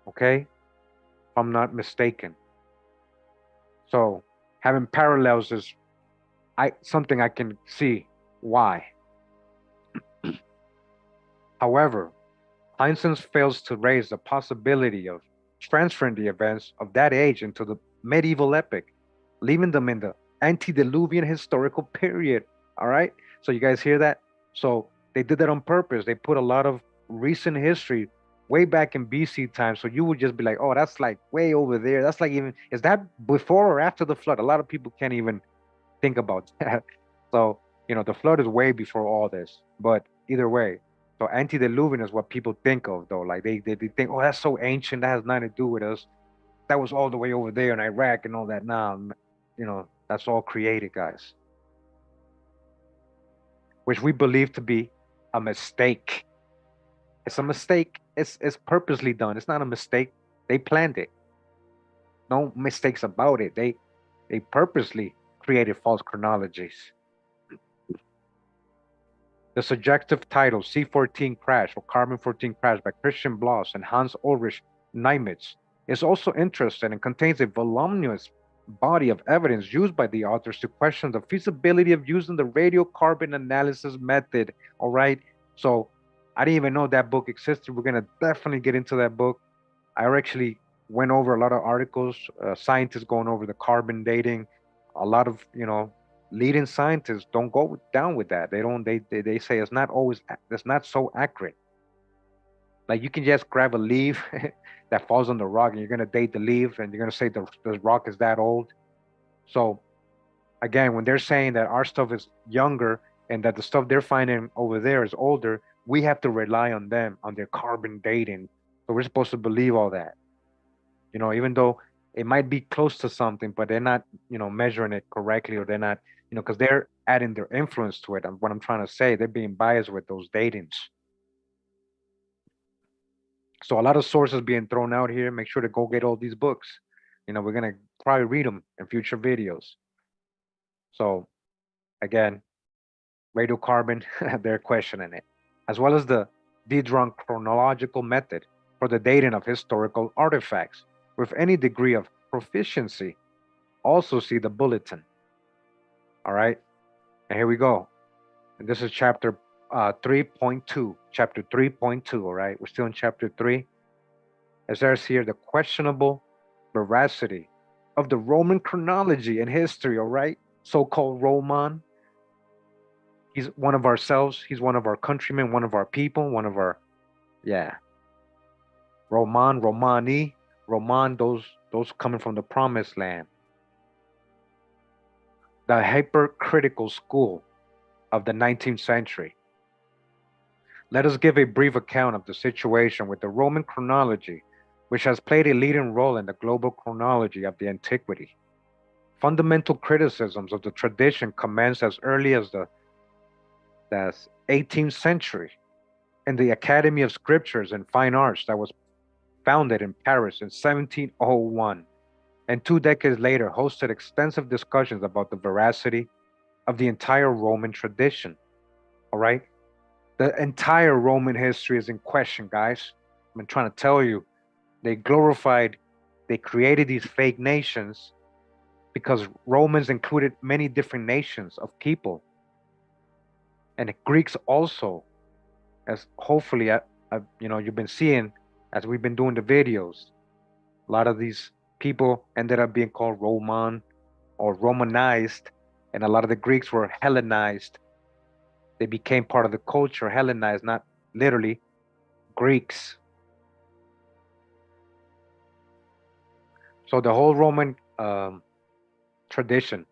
Okay? If I'm not mistaken. So having parallels is something I can see why. However, Heinsohn fails to raise the possibility of transferring the events of that age into the medieval epoch, leaving them in the antediluvian historical period. All right? So you guys hear that? So they did that on purpose. They put a lot of recent history way back in BC time. So you would just be like, oh, that's like way over there. That's like even, is that before or after the flood? A lot of people can't even think about that. So, the flood is way before all this. But either way, so antediluvian is what people think of, though. Like they think, oh, that's so ancient. That has nothing to do with us. That was all the way over there in Iraq and all that. Now, that's all created, guys. Which we believe to be a mistake. It's a mistake. It's purposely done. It's not a mistake. They planned it. No mistakes about it. They purposely created false chronologies. The subjective title C14 Crash or Carbon 14 Crash by Christian Bloss and Hans Ulrich Niemitz is also interesting and contains a voluminous body of evidence used by the authors to question the feasibility of using the radiocarbon analysis method. All right. So I didn't even know that book existed. We're going to definitely get into that book. I actually went over a lot of articles, scientists going over the carbon dating. A lot of, leading scientists don't go down with that. They say it's not so accurate. Like you can just grab a leaf that falls on the rock and you're going to date the leaf and you're going to say the rock is that old. So again, when they're saying that our stuff is younger and that the stuff they're finding over there is older, we have to rely on them, on their carbon dating. So we're supposed to believe all that. Even though it might be close to something, but they're not, measuring it correctly, or they're not, because they're adding their influence to it. And what I'm trying to say, they're being biased with those datings. So a lot of sources being thrown out here. Make sure to go get all these books. We're gonna probably read them in future videos. So again, radiocarbon, they're questioning it, as well as the Didron chronological method for the dating of historical artifacts with any degree of proficiency. Also see the bulletin. All right, and here we go. And this is chapter 3.2. Chapter 3.2. All right, we're still in chapter 3. As there's here the questionable veracity of the Roman chronology and history. All right, so-called Roman. He's one of ourselves. He's one of our countrymen, one of our people, one of our, yeah. Roman, Romani, Roman, those coming from the promised land. The hypercritical school of the 19th century. Let us give a brief account of the situation with the Roman chronology, which has played a leading role in the global chronology of the antiquity. Fundamental criticisms of the tradition commenced as early as the 18th century in the Academy of Scriptures and Fine Arts that was founded in Paris in 1701, and 2 decades later hosted extensive discussions about the veracity of the entire Roman tradition. All right? The entire Roman history is in question, guys. I've been trying to tell you. They created these fake nations because Romans included many different nations of people. And the Greeks also, as hopefully, you've been seeing as we've been doing the videos, a lot of these people ended up being called Roman or Romanized, and a lot of the Greeks were Hellenized. They became part of the culture, Hellenized, not literally Greeks. So the whole Roman tradition,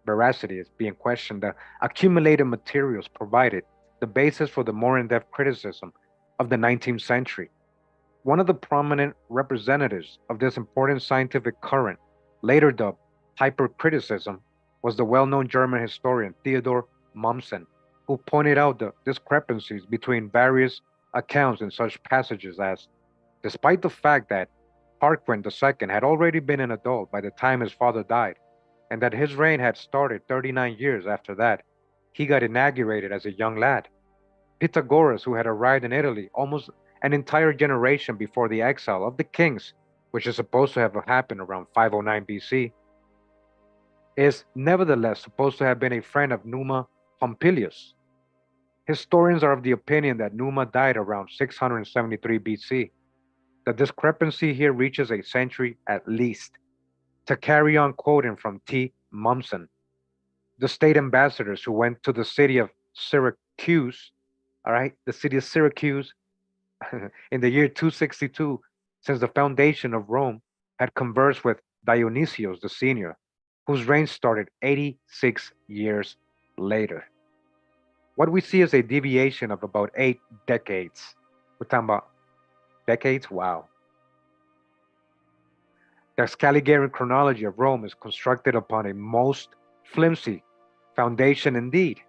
veracity is being questioned. The accumulated materials provided the basis for the more in-depth criticism of the 19th century. One of the prominent representatives of this important scientific current, later dubbed hypercriticism, was the well-known German historian Theodor Mommsen, who pointed out the discrepancies between various accounts in such passages as, despite the fact that Tarquin II had already been an adult by the time his father died, and that his reign had started 39 years after that, he got inaugurated as a young lad. Pythagoras, who had arrived in Italy almost an entire generation before the exile of the kings, which is supposed to have happened around 509 BC, is nevertheless supposed to have been a friend of Numa Pompilius. Historians are of the opinion that Numa died around 673 BC. The discrepancy here reaches a century at least. To carry on quoting from T. Mommsen, the state ambassadors who went to the city of Syracuse, all right, the city of Syracuse, in the year 262, since the foundation of Rome, had conversed with Dionysius the Senior, whose reign started 86 years later. What we see is a deviation of about 8 decades. We're talking about decades? Wow. The Scaliger chronology of Rome is constructed upon a most flimsy foundation indeed.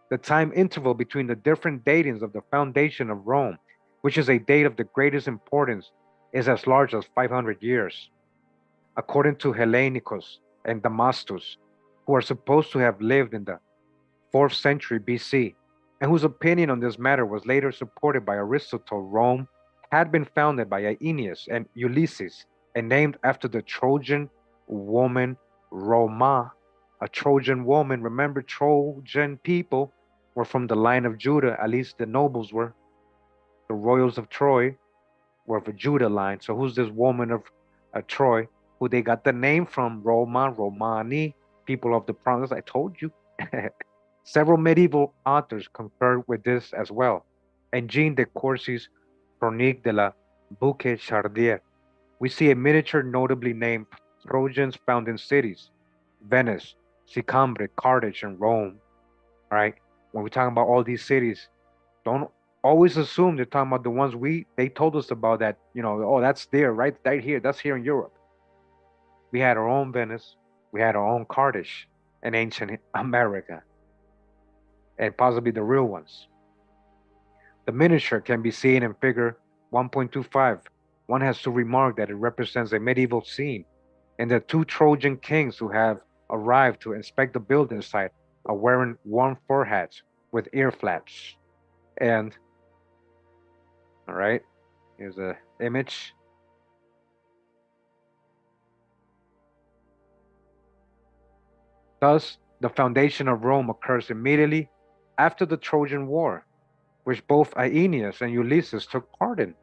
The time interval between the different datings of the foundation of Rome, which is a date of the greatest importance, is as large as 500 years. According to Hellenicus and Damastus, who are supposed to have lived in the 4th century BC, and whose opinion on this matter was later supported by Aristotle, Rome had been founded by Aeneas and Ulysses and named after the Trojan woman Roma, a Trojan woman. Remember, Trojan people were from the line of Judah, at least the nobles were. The royals of Troy were of a Judah line. So who's this woman of Troy, who they got the name from? Roma, Romani, people of the province. I told you. Several medieval authors concurred with this as well. And Jean de Courcy's Chronique de la Bouquet Chardier, we see a miniature notably named Trojans found in cities, Venice, Sicambre, Carthage, and Rome. All right, when we're talking about all these cities, don't always assume they're talking about the ones they told us about that, oh, that's there, right here, that's here in Europe. We had our own Venice, we had our own Carthage in ancient America, and possibly the real ones. The miniature can be seen in figure 1.25. One has to remark that it represents a medieval scene And the two Trojan kings who have arrived to inspect the building site are wearing warm fur hats with ear flaps. And, all right, here's a image. Thus, the foundation of Rome occurs immediately after the Trojan War, which both Aeneas and Ulysses took part in.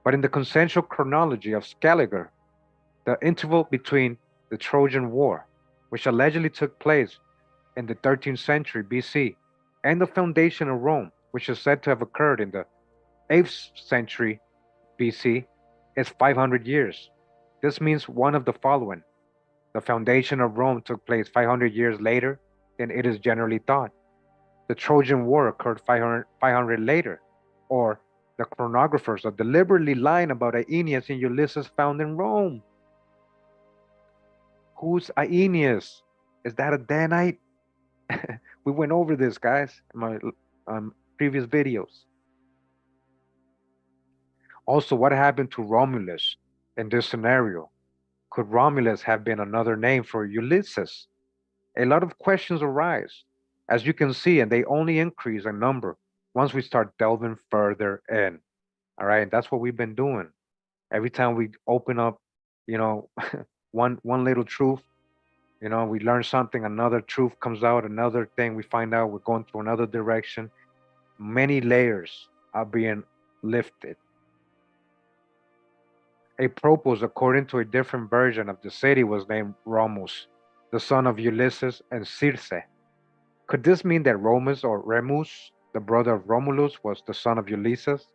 But in the consensual chronology of Scaliger, the interval between the Trojan War, which allegedly took place in the 13th century BC, and the foundation of Rome, which is said to have occurred in the 8th century BC, is 500 years. This means one of the following. The foundation of Rome took place 500 years later than it is generally thought. The Trojan War occurred 500 later, or the chronographers are deliberately lying about Aeneas and Ulysses found in Rome. Who's Aeneas? Is that a Danite? We went over this, guys, in my previous videos. Also, what happened to Romulus in this scenario? Could Romulus have been another name for Ulysses? A lot of questions arise, as you can see, and they only increase in number once we start delving further in. All right, and that's what we've been doing. Every time we open up, you know, one little truth, we learn something, another truth comes out, another thing we find out, we're going through another direction. Many layers are being lifted. Apropos, according to a different version of the city, was named Romus, the son of Ulysses and Circe. Could this mean that Romus or Remus, the brother of Romulus, was the son of Ulysses?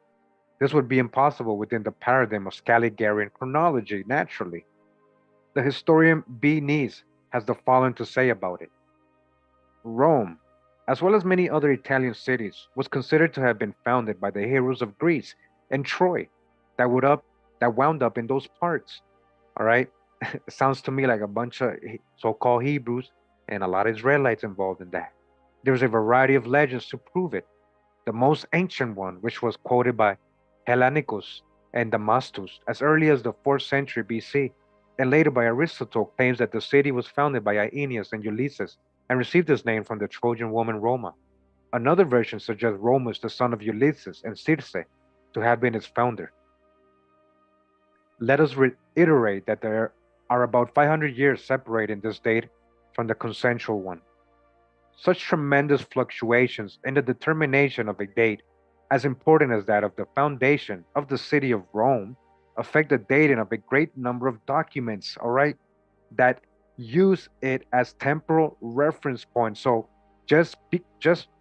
This would be impossible within the paradigm of Scaliger-Petavian chronology, naturally. The historian B. Nees has the following to say about it. Rome, as well as many other Italian cities, was considered to have been founded by the heroes of Greece and Troy that wound up in those parts. All right? It sounds to me like a bunch of so-called Hebrews and a lot of Israelites involved in that. There's a variety of legends to prove it. The most ancient one, which was quoted by Hellanicus and Damascus as early as the 4th century BC, and later by Aristotle, claims that the city was founded by Aeneas and Ulysses and received its name from the Trojan woman Roma. Another version suggests Romus, the son of Ulysses and Circe, to have been its founder. Let us reiterate that there are about 500 years separating this date from the consensual one. Such tremendous fluctuations in the determination of a date, as important as that of the foundation of the city of Rome, affect the dating of a great number of documents, all right, that use it as temporal reference points. So just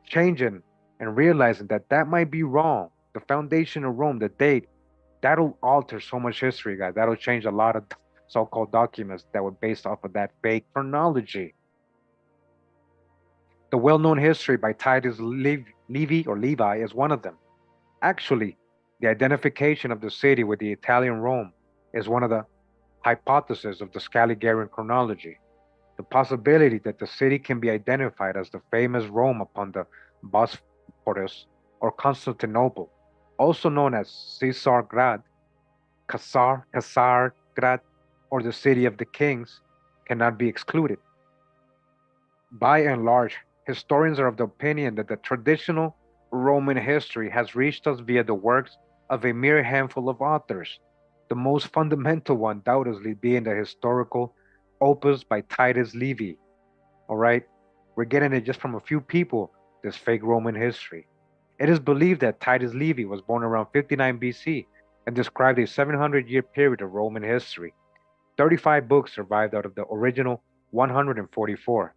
changing and realizing that that might be wrong. The foundation of Rome, the date, that'll alter so much history, guys. That'll change a lot of so-called documents that were based off of that fake chronology. The well-known history by Titus Livy or Levi is one of them. Actually, the identification of the city with the Italian Rome is one of the hypotheses of the Scaliger-Petavian chronology. The possibility that the city can be identified as the famous Rome upon the Bosphorus or Constantinople, also known as Caesargrad, Kasargrad, or the city of the kings, cannot be excluded. By and large, historians are of the opinion that the traditional Roman history has reached us via the works of a mere handful of authors, the most fundamental one doubtlessly being the historical opus by Titus Livy. All right, we're getting it just from a few people, this fake Roman history. It is believed that Titus Livy was born around 59 BC and described a 700-year period of Roman history. 35 books survived out of the original 144.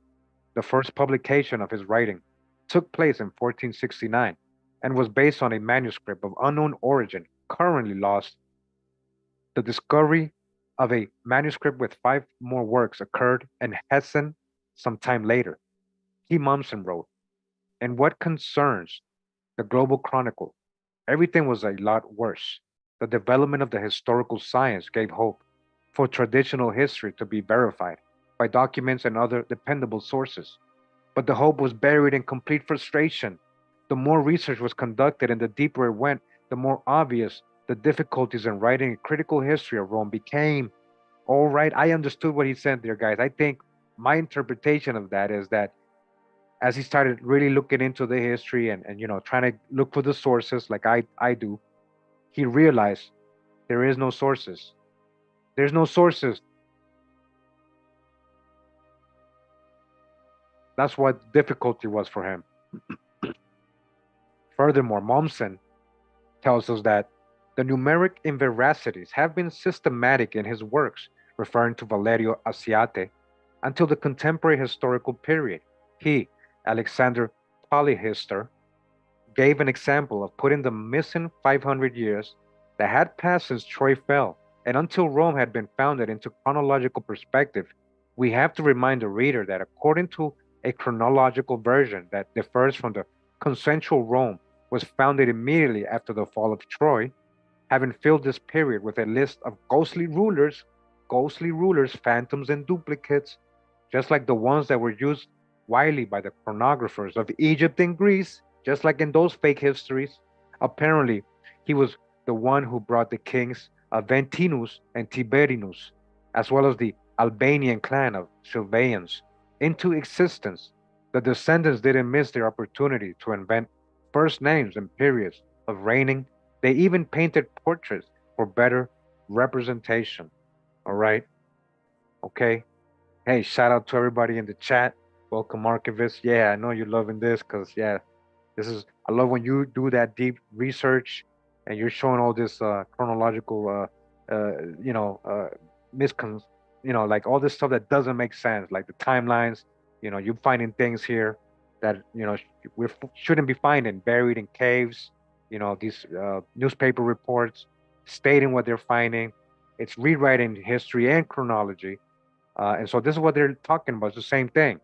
The first publication of his writing took place in 1469 and was based on a manuscript of unknown origin currently lost. The discovery of a manuscript with 5 more works occurred in Hessen some time later. T. Mommsen wrote, "In what concerns the global chronicle, everything was a lot worse. The development of the historical science gave hope for traditional history to be verified by documents and other dependable sources. But the hope was buried in complete frustration. The more research was conducted and the deeper it went, the more obvious the difficulties in writing a critical history of Rome became. All right, I understood what he said there, guys. I think my interpretation of that is that as he started really looking into the history and trying to look for the sources like I do, he realized there is no sources. There's no sources. That's what difficulty was for him. Furthermore, Mommsen tells us that the numeric inveracities have been systematic in his works, referring to Valerio Asiate, until the contemporary historical period. He, Alexander Polyhister, gave an example of putting the missing 500 years that had passed since Troy fell and until Rome had been founded into chronological perspective. We have to remind the reader that according to a chronological version that differs from the consensual Rome was founded immediately after the fall of Troy, having filled this period with a list of ghostly rulers, phantoms, and duplicates, just like the ones that were used widely by the chronographers of Egypt and Greece, just like in those fake histories. Apparently, he was the one who brought the kings Aventinus and Tiberinus, as well as the Albanian clan of Sylvaeans, into existence. The descendants didn't miss their opportunity to invent first names and periods of reigning. They even painted portraits for better representation. All right. Okay. Hey, shout out to everybody in the chat. Welcome, Archivist. Yeah, I know you're loving this because, yeah, this is, I love when you do that deep research and you're showing all this chronological, you know, miscon, like all this stuff that doesn't make sense, like the timelines. You're finding things here that, we shouldn't be finding buried in caves, these newspaper reports stating what they're finding. It's rewriting history and chronology. And so this is what they're talking about. It's the same thing.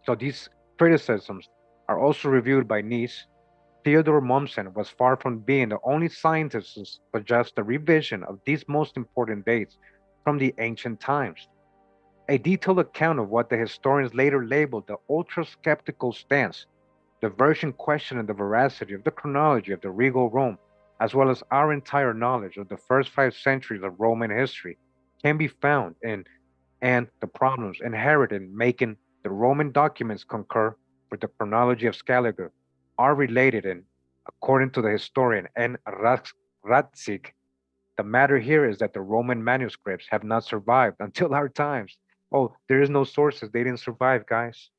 So these criticisms are also reviewed by Nice. Theodore Mommsen was far from being the only scientist to suggest the revision of these most important dates from the ancient times. A detailed account of what the historians later labeled the ultra-skeptical stance, the version questioning the veracity of the chronology of the regal Rome, as well as our entire knowledge of the first 5 centuries of Roman history, can be found in and the problems inherent in making the Roman documents concur with the chronology of Scaliger are related in, according to the historian N. Ratzig, the matter here is that the Roman manuscripts have not survived until our times. Oh, there is no sources. They didn't survive, guys.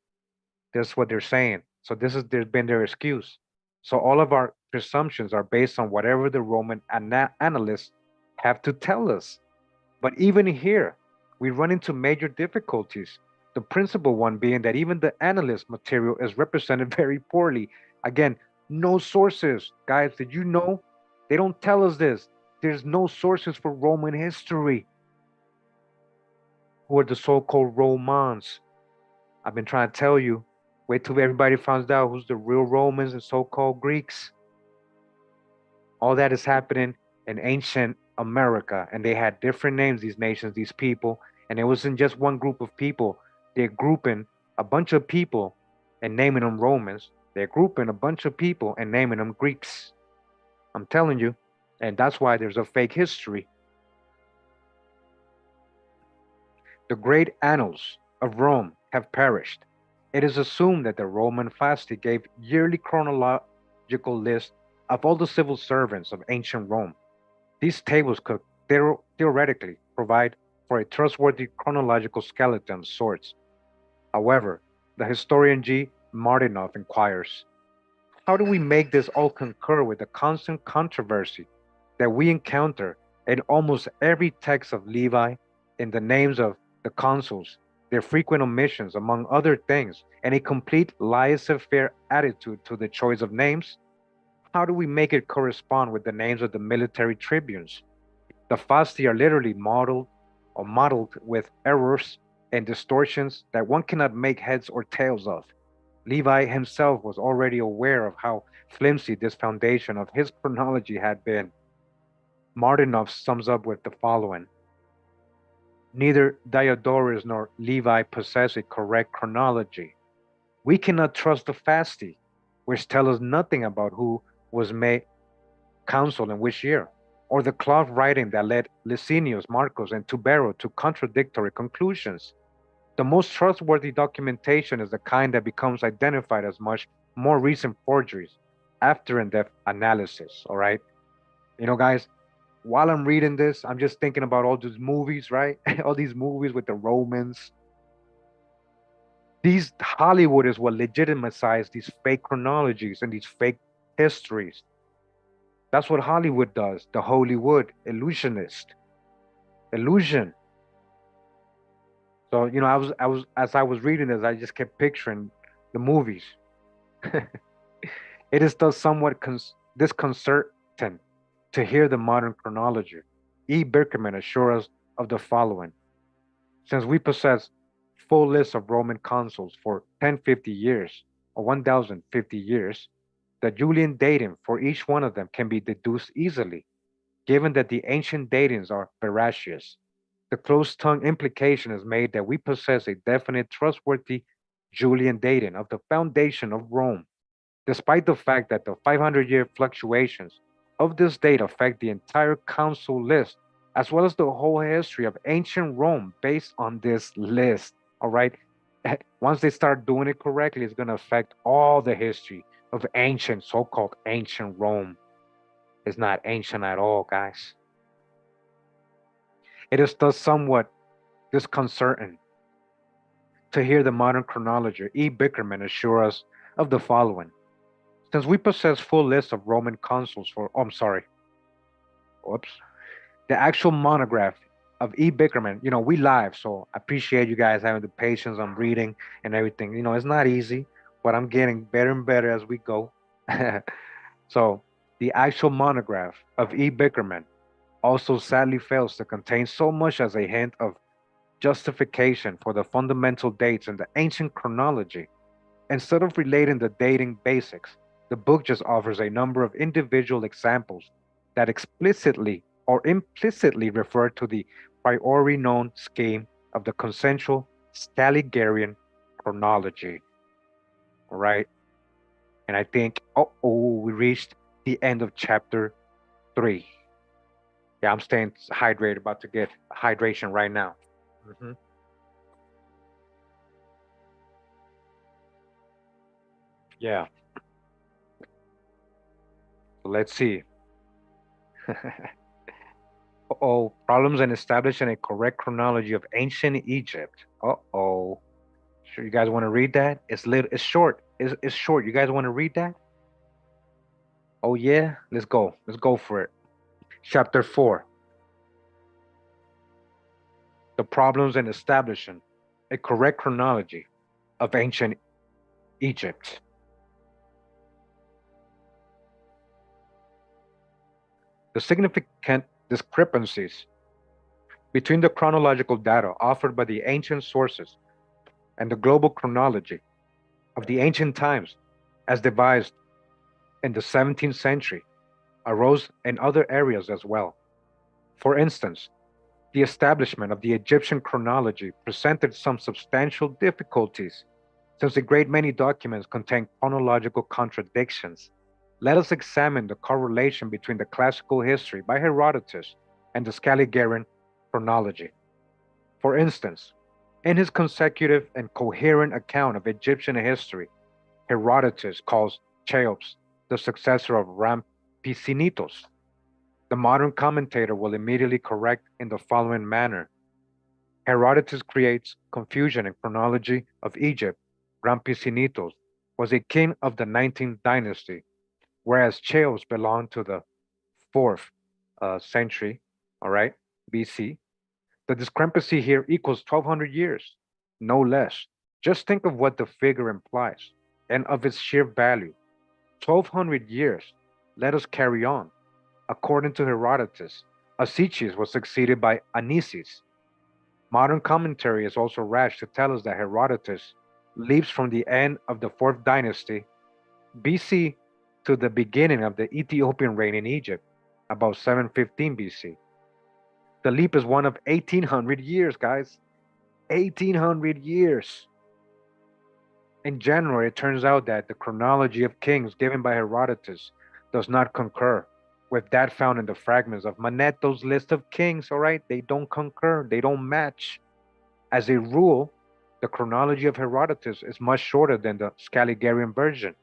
That's what they're saying. So there's been their excuse. So all of our presumptions are based on whatever the Roman analysts have to tell us. But even here, we run into major difficulties. The principal one being that even the analyst material is represented very poorly. Again, no sources. Guys, did you know? They don't tell us this. There's no sources for Roman history. Who are the so-called Romans? I've been trying to tell you. Wait till everybody finds out who's the real Romans and so-called Greeks. All that is happening in ancient America, and they had different names, these nations, these people, and it wasn't just one group of people. They're grouping a bunch of people and naming them Romans. They're grouping a bunch of people and naming them Greeks. I'm telling you, and that's why there's a fake history. The great annals of Rome have perished. It is assumed that the Roman Fasti gave yearly chronological lists of all the civil servants of ancient Rome. These tables could theoretically provide for a trustworthy chronological skeleton of sorts. However, the historian G. Martinov inquires, how do we make this all concur with the constant controversy that we encounter in almost every text of Levi in the names of the consuls, their frequent omissions, among other things, and a complete laissez-faire attitude to the choice of names? How do we make it correspond with the names of the military tribunes? The Fasti are literally modeled with errors and distortions that one cannot make heads or tails of. Levi himself was already aware of how flimsy this foundation of his chronology had been. Martinov sums up with the following. Neither Diodorus nor Levi possess a correct chronology. We cannot trust the Fasti, which tell us nothing about who was made consul in which year. or the cloth writing that led Licinius, Marcus, and Tubero to contradictory conclusions. The most trustworthy documentation is the kind that becomes identified as much more recent forgeries after in-depth analysis, all right? Guys, while I'm reading this, I'm just thinking about all these movies, right? All these movies with the Romans. These Hollywood is what legitimizes these fake chronologies and these fake histories. That's what Hollywood does. The Hollywood illusionist, illusion. So as I was reading this, I just kept picturing the movies. It is thus somewhat disconcerting to hear the modern chronology. E. Birkeman assures us of the following. Since we possess full lists of Roman consuls for 1050 years or 1050 years, the Julian dating for each one of them can be deduced easily, given that the ancient datings are veracious. The close-tongued implication is made that we possess a definite, trustworthy Julian dating of the foundation of Rome, despite the fact that the 500-year fluctuations of this date affect the entire council list, as well as the whole history of ancient Rome based on this list. All right. Once they start doing it correctly, it's going to affect all the history of ancient, so called ancient Rome. It's not ancient at all, guys. It is thus somewhat disconcerting to hear the modern chronologer E. Bickerman assure us of the following. Since we possess full lists of Roman consuls for, oh, I'm sorry, whoops, the actual monograph of E. Bickerman, we live, so I appreciate you guys having the patience on reading and everything. It's not easy, but I'm getting better and better as we go. So, the actual monograph of E. Bickerman also sadly fails to contain so much as a hint of justification for the fundamental dates in the ancient chronology. Instead of relating the dating basics, the book just offers a number of individual examples that explicitly or implicitly refer to the priori known scheme of the consensual Scaliger-Petavius chronology. All right. And I think, we reached the end of chapter 3. Yeah, I'm staying hydrated, about to get hydration right now. Mm-hmm. Yeah. So let's see. Problems in establishing a correct chronology of ancient Egypt. Sure, you guys want to read that? It's short. It's short. You guys want to read that? Oh yeah, let's go. Let's go for it. Chapter 4. The problems in establishing a correct chronology of ancient Egypt. The significant discrepancies between the chronological data offered by the ancient sources and the global chronology of the ancient times as devised in the 17th century arose in other areas as well. For instance, the establishment of the Egyptian chronology presented some substantial difficulties since a great many documents contain chronological contradictions. Let us examine the correlation between the classical history by Herodotus and the Scaliger chronology. For instance, in his consecutive and coherent account of Egyptian history, Herodotus calls Cheops the successor of Rampisinitos. The modern commentator will immediately correct in the following manner. Herodotus creates confusion in chronology of Egypt. Rampisinitos was a king of the 19th dynasty, whereas Cheops belonged to the 4th century, all right, BC. The discrepancy here equals 1200 years, no less. Just think of what the figure implies and of its sheer value. 1200 years. Let us carry on. According to Herodotus, Asychis was succeeded by Anisis. Modern commentary is also rash to tell us that Herodotus leaps from the end of the 4th dynasty BC to the beginning of the Ethiopian reign in Egypt, about 715 BC. The leap is one of 1800 years, guys. 1800 years. In general, it turns out that the chronology of kings given by Herodotus does not concur. with that found in the fragments of Maneto's list of kings, all right? They don't concur, they don't match. As a rule, the chronology of Herodotus is much shorter than the Scaligerian version.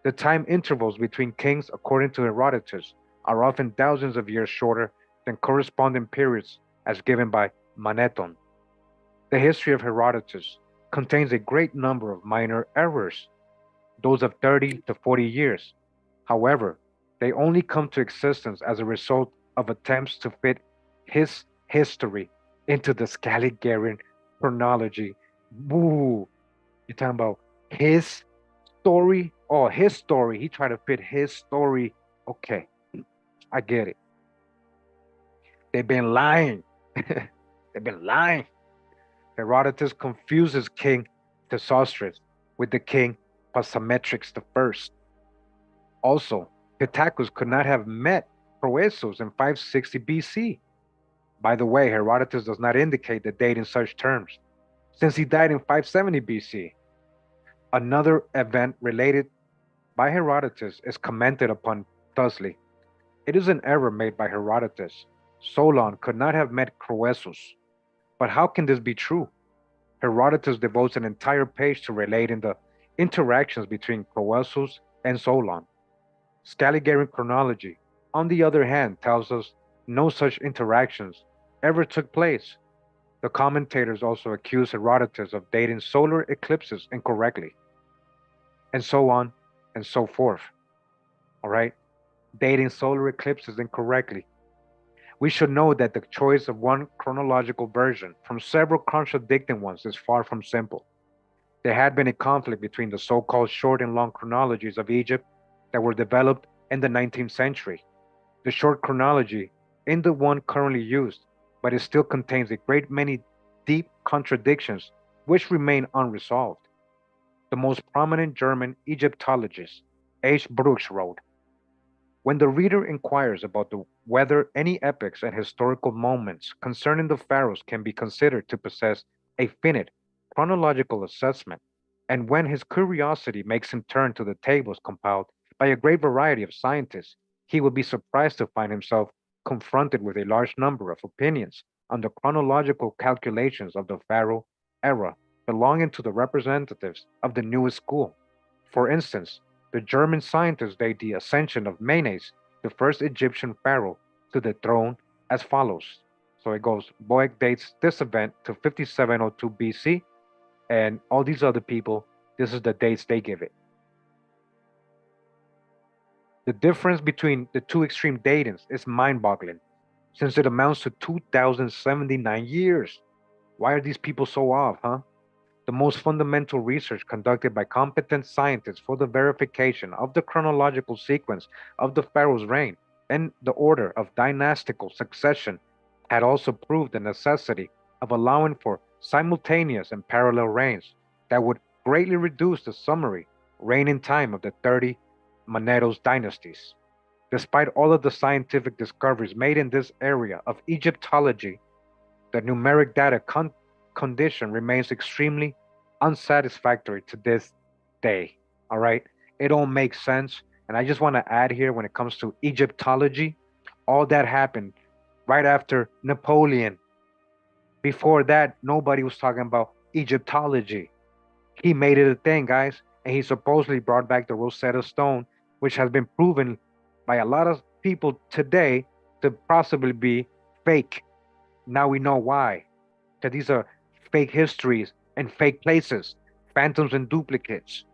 The time intervals between kings, according to Herodotus, are often thousands of years shorter than corresponding periods as given by Maneton. The history of Herodotus contains a great number of minor errors, those of 30 to 40 years. However, they only come to existence as a result of attempts to fit his history into the Scaligerian chronology. Woo! You're talking about his story? Oh, his story. He tried to fit his story. Okay, I get it. They've been lying. They've been lying. Herodotus confuses King Thesostris with the king Psamathrix I. Also, Pittacus could not have met Croesus in 560 BC. By the way, Herodotus does not indicate the date in such terms, since he died in 570 BC. Another event related by Herodotus is commented upon thusly. It is an error made by Herodotus. Solon could not have met Croesus. But how can this be true? Herodotus devotes an entire page to relating the interactions between Croesus and Solon. Scaligerian chronology, on the other hand, tells us no such interactions ever took place. The commentators also accuse Herodotus of dating solar eclipses incorrectly, and so on and so forth. All right? Dating solar eclipses incorrectly. We should know that the choice of one chronological version from several contradicting ones is far from simple. There had been a conflict between the so called short and long chronologies of Egypt that were developed in the 19th century. The short chronology in the one currently used, but it still contains a great many deep contradictions which remain unresolved. The most prominent German Egyptologist, H. Brooks, wrote, when the reader inquires about whether any epochs and historical moments concerning the pharaohs can be considered to possess a finite chronological assessment, and when his curiosity makes him turn to the tables compiled by a great variety of scientists, he will be surprised to find himself confronted with a large number of opinions on the chronological calculations of the pharaoh era belonging to the representatives of the newest school. For instance, the German scientists date the ascension of Menes, the first Egyptian pharaoh, to the throne as follows. So it goes, Boeck dates this event to 5702 BC, and all these other people, this is the dates they give it. The difference between the two extreme datings is mind-boggling, since it amounts to 2079 years. Why are these people so off, huh? The most fundamental research conducted by competent scientists for the verification of the chronological sequence of the pharaoh's reign and the order of dynastical succession had also proved the necessity of allowing for simultaneous and parallel reigns that would greatly reduce the summary reigning time of the 30 Manetos dynasties. Despite all of the scientific discoveries made in this area of Egyptology, the numeric data condition remains extremely unsatisfactory to this day. All right. It all makes sense. And I just want to add here when it comes to Egyptology, all that happened right after Napoleon. Before that, nobody was talking about Egyptology. He made it a thing, guys. And he supposedly brought back the Rosetta Stone, which has been proven by a lot of people today to possibly be fake. Now we know why. That these are fake histories and fake places, phantoms and duplicates.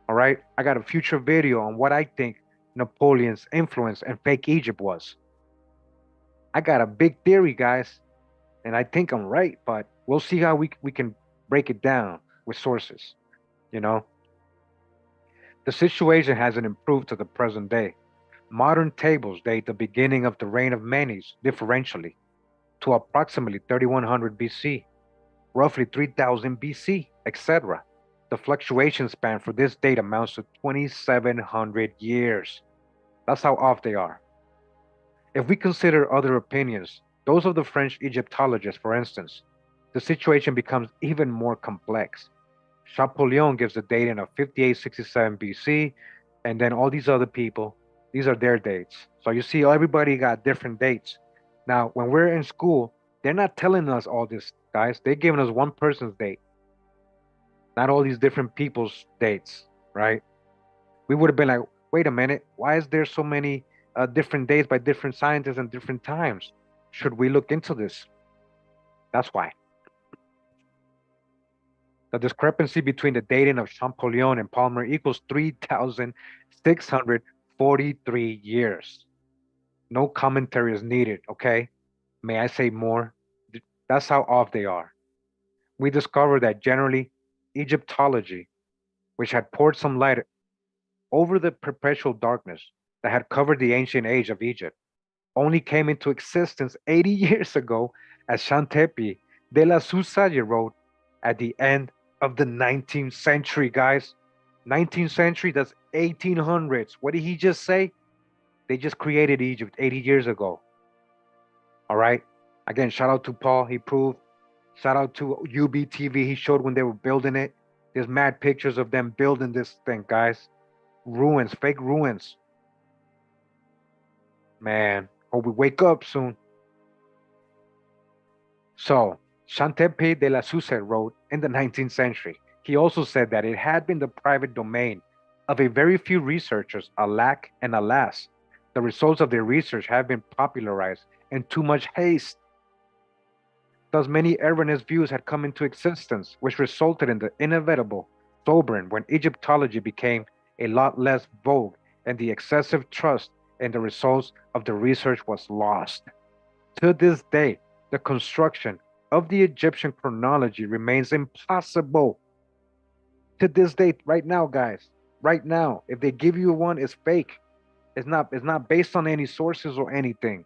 All right, I got a future video on what I think Napoleon's influence and fake Egypt was. I got a big theory, guys, and I think I'm right, but we'll see how we can break it down with sources. You know, the situation hasn't improved to the present day. Modern tables date the beginning of the reign of Menes differentially to approximately 3100 BC, roughly 3000 BC, etc. The fluctuation span for this date amounts to 2700 years. That's how off they are. If we consider other opinions, those of the French Egyptologists, for instance, the situation becomes even more complex. Champollion gives the dating of 5867 BC, and then all these other people, These are their dates. So you see, everybody got different dates. Now, when we're in school, they're not telling us all this, guys. They're giving us one person's date, not all these different people's dates, right? We would have been like, wait a minute, why is there so many different dates by different scientists and different times? Should we look into this? That's why. The discrepancy between the dating of Champollion and Palmer equals 3,643 years. No commentary is needed, okay? May I say more? That's how off they are. We discovered that generally, Egyptology, which had poured some light over the perpetual darkness that had covered the ancient age of Egypt, only came into existence 80 years ago, as Xantepi de la Sousaye wrote, at the end of the 19th century, guys. 19th century, that's 1800s. What did he just say? They just created Egypt 80 years ago. All right. Again, shout out to Paul. He proved. Shout out to UBTV. He showed when they were building it. There's mad pictures of them building this thing, guys. Ruins, fake ruins. Man, hope we wake up soon. So, Chantepe de la Sousa wrote in the 19th century. He also said that it had been the private domain of a very few researchers, alack and alas. The results of their research have been popularized in too much haste. Thus, many erroneous views had come into existence, which resulted in the inevitable sobering when Egyptology became a lot less vogue and the excessive trust in the results of the research was lost. To this day, the construction of the Egyptian chronology remains impossible. To this day, right now, guys, right now, if they give you one, it's fake. It's not based on any sources or anything.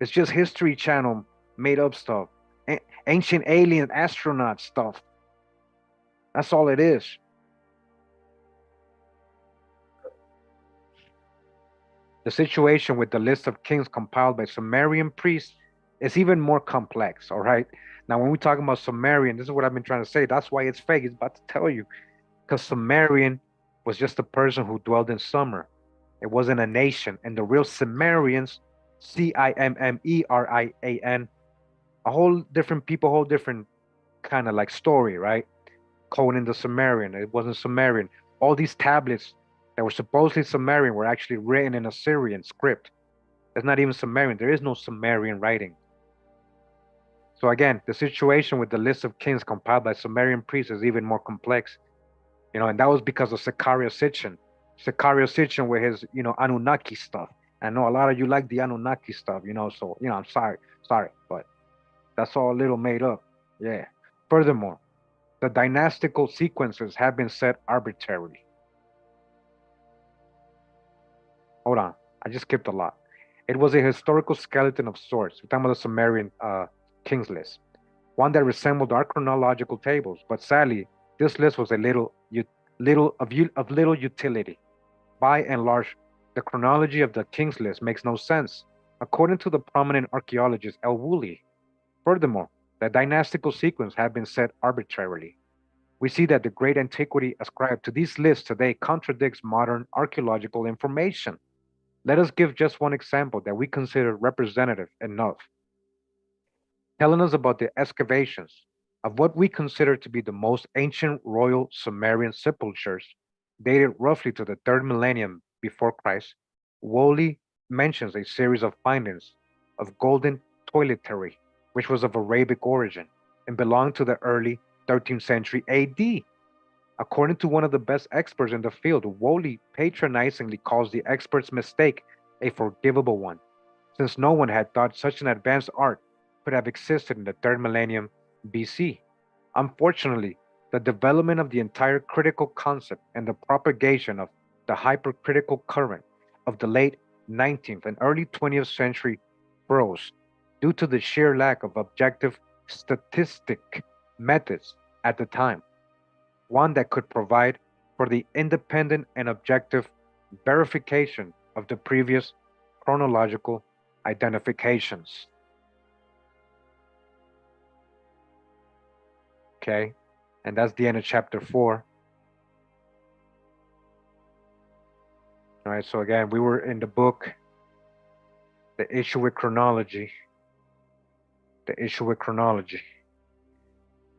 It's just History Channel made up stuff. Ancient alien astronaut stuff. That's all it is. The situation with the list of kings compiled by Sumerian priests is even more complex, all right? Now, when we talk about Sumerian, this is what I've been trying to say. That's why it's fake. It's about to tell you. Because Sumerian was just a person who dwelled in summer. It wasn't a nation. And the real Cimmerians, Cimmerian, a whole different people, whole different kind of like story, right? Conan the Cimmerian. It wasn't Sumerian. All these tablets that were supposedly Sumerian were actually written in Assyrian script. It's not even Sumerian. There is no Sumerian writing. So again, the situation with the list of kings compiled by Sumerian priests is even more complex. And that was because of Sicarius-Sitchin. Sicarius-Sitchin with his, Anunnaki stuff. I know a lot of you like the Anunnaki stuff, so, I'm sorry, but that's all a little made up. Yeah. Furthermore, the dynastical sequences have been set arbitrarily. Hold on, I just skipped a lot. It was a historical skeleton of sorts. We're talking about the Sumerian kings list, one that resembled our chronological tables, but sadly, this list was a of little utility. By and large, the chronology of the kings list makes no sense, according to the prominent archaeologist El Woolley. Furthermore, the dynastical sequence had been set arbitrarily. We see that the great antiquity ascribed to these lists today contradicts modern archaeological information. Let us give just one example that we consider representative enough, telling us about the excavations of what we consider to be the most ancient royal Sumerian sepulchres, dated roughly to the third millennium before Christ. Woolley mentions a series of findings of golden toiletry, which was of Arabic origin and belonged to the early 13th century AD. According to one of the best experts in the field, Woolley patronizingly calls the expert's mistake a forgivable one, since no one had thought such an advanced art could have existed in the third millennium BC. Unfortunately, the development of the entire critical concept and the propagation of the hypercritical current of the late 19th and early 20th century froze due to the sheer lack of objective statistic methods at the time, one that could provide for the independent and objective verification of the previous chronological identifications. Okay, and that's the end of chapter 4. All right, so again, we were in the book, The Issue with Chronology. The Issue with Chronology.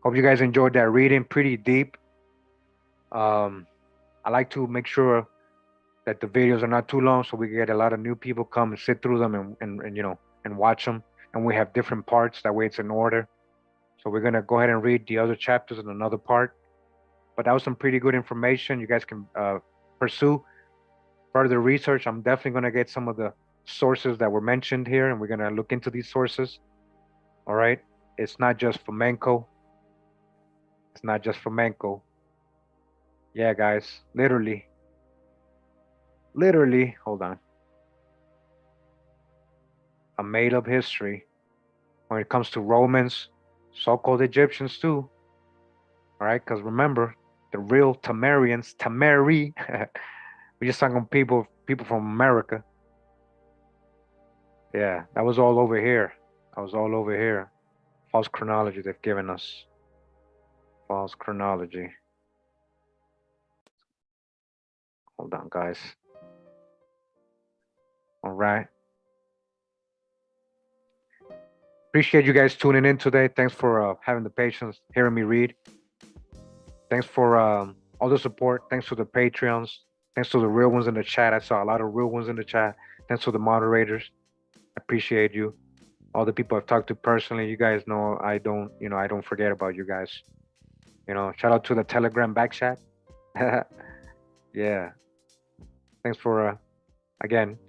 Hope you guys enjoyed that reading. Pretty deep. I like to make sure that the videos are not too long so we get a lot of new people come and sit through them and and watch them. And we have different parts. That way it's in order. So we're going to go ahead and read the other chapters in another part. But that was some pretty good information. You guys can pursue further research. I'm definitely going to get some of the sources that were mentioned here, and we're going to look into these sources. All right. It's not just Fomenko. It's not just Fomenko. Yeah, guys. Literally, hold on. A made up history when it comes to Romans, so called Egyptians, too. All right. Because remember, the real Tamari, we just talking people from America. Yeah, that was all over here. That was all over here. False chronology they've given us. False chronology. Hold on, guys. All right. Appreciate you guys tuning in today. Thanks for having the patience, hearing me read. Thanks for all the support. Thanks to the Patreons. Thanks to the real ones in the chat. I saw a lot of real ones in the chat. Thanks to the moderators. I appreciate you. All the people I've talked to personally, you guys know I don't forget about you guys. Shout out to the Telegram back chat. Yeah. Thanks for again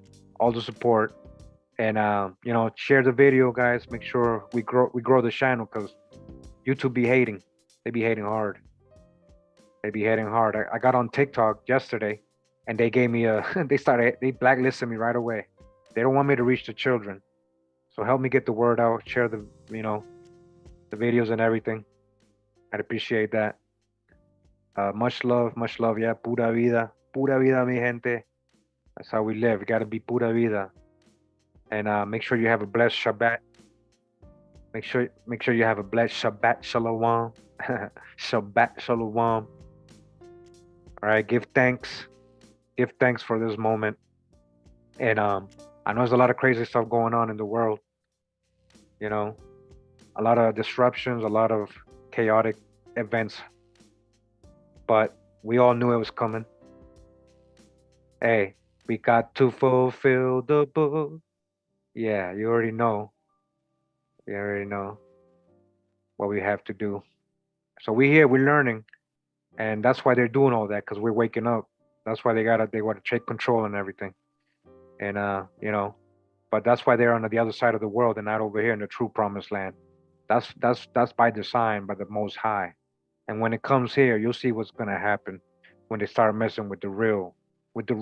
all the support, and share the video, guys. Make sure we grow the channel, because YouTube be hating. They be hating hard. I got on TikTok yesterday, and they gave me they blacklisted me right away. They don't want me to reach the children. So help me get the word out, share the videos and everything. I'd appreciate that. Much love. Yeah, pura vida, mi gente. That's how we live. You gotta be pura vida. And make sure you have a blessed Shabbat. Make sure you have a blessed Shabbat Shalom. Shabbat Shalom. All right, give thanks. Give thanks for this moment. And I know there's a lot of crazy stuff going on in the world. A lot of disruptions, a lot of chaotic events. But we all knew it was coming. Hey, we got to fulfill the book. Yeah, you already know. You already know what we have to do. So we're learning. And that's why they're doing all that, because we're waking up. That's why they want to take control and everything. And but that's why they're on the other side of the world and not over here in the true promised land. That's by design, by the Most High. And when it comes here, you'll see what's gonna happen when they start messing with the reals, with the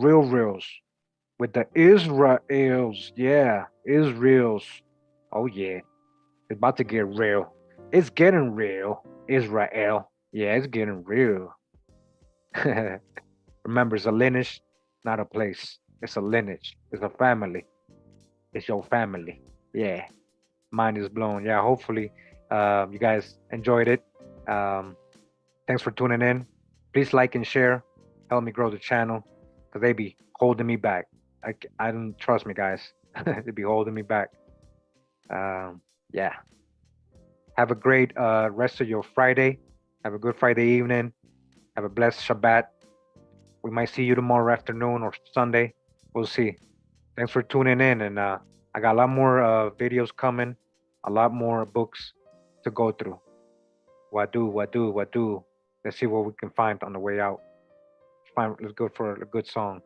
Israels. Yeah, Israels. Oh yeah, it's about to get real. It's getting real. Israel. Yeah, it's getting real. Remember, it's a lineage, not a place. It's a lineage. It's a family. It's your family. Yeah. Mind is blown. Yeah, hopefully you guys enjoyed it. Thanks for tuning in. Please like and share. Help me grow the channel, because they be holding me back. I don't trust me, guys. They be holding me back. Yeah. Have a great rest of your Friday. Have a good Friday evening. Have a blessed Shabbat. We might see you tomorrow afternoon or Sunday. We'll see. Thanks for tuning in. And I got a lot more videos coming, a lot more books to go through. Wadu. Let's see what we can find on the way out. Let's go for a good song.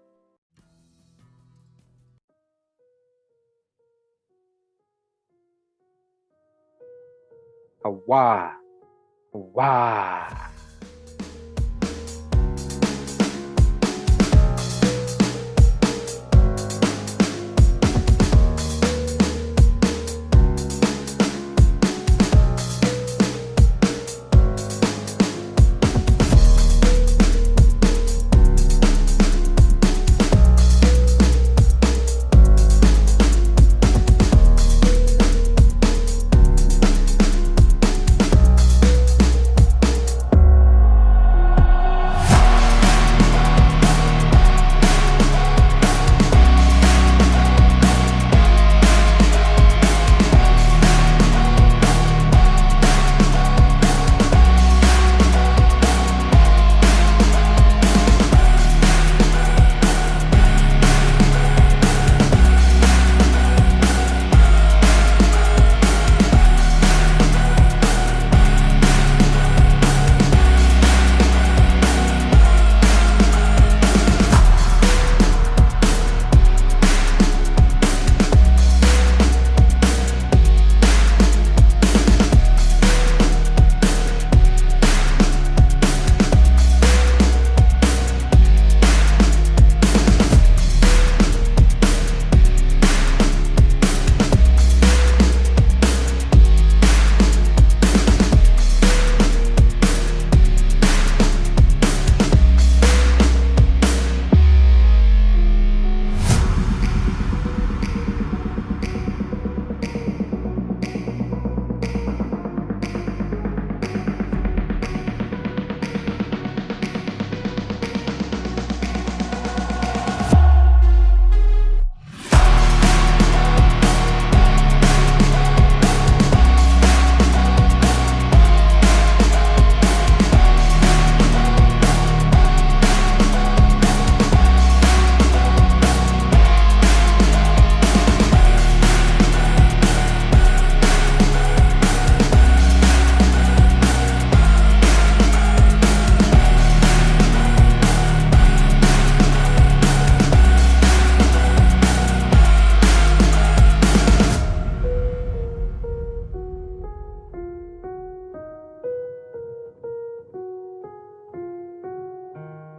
Awa.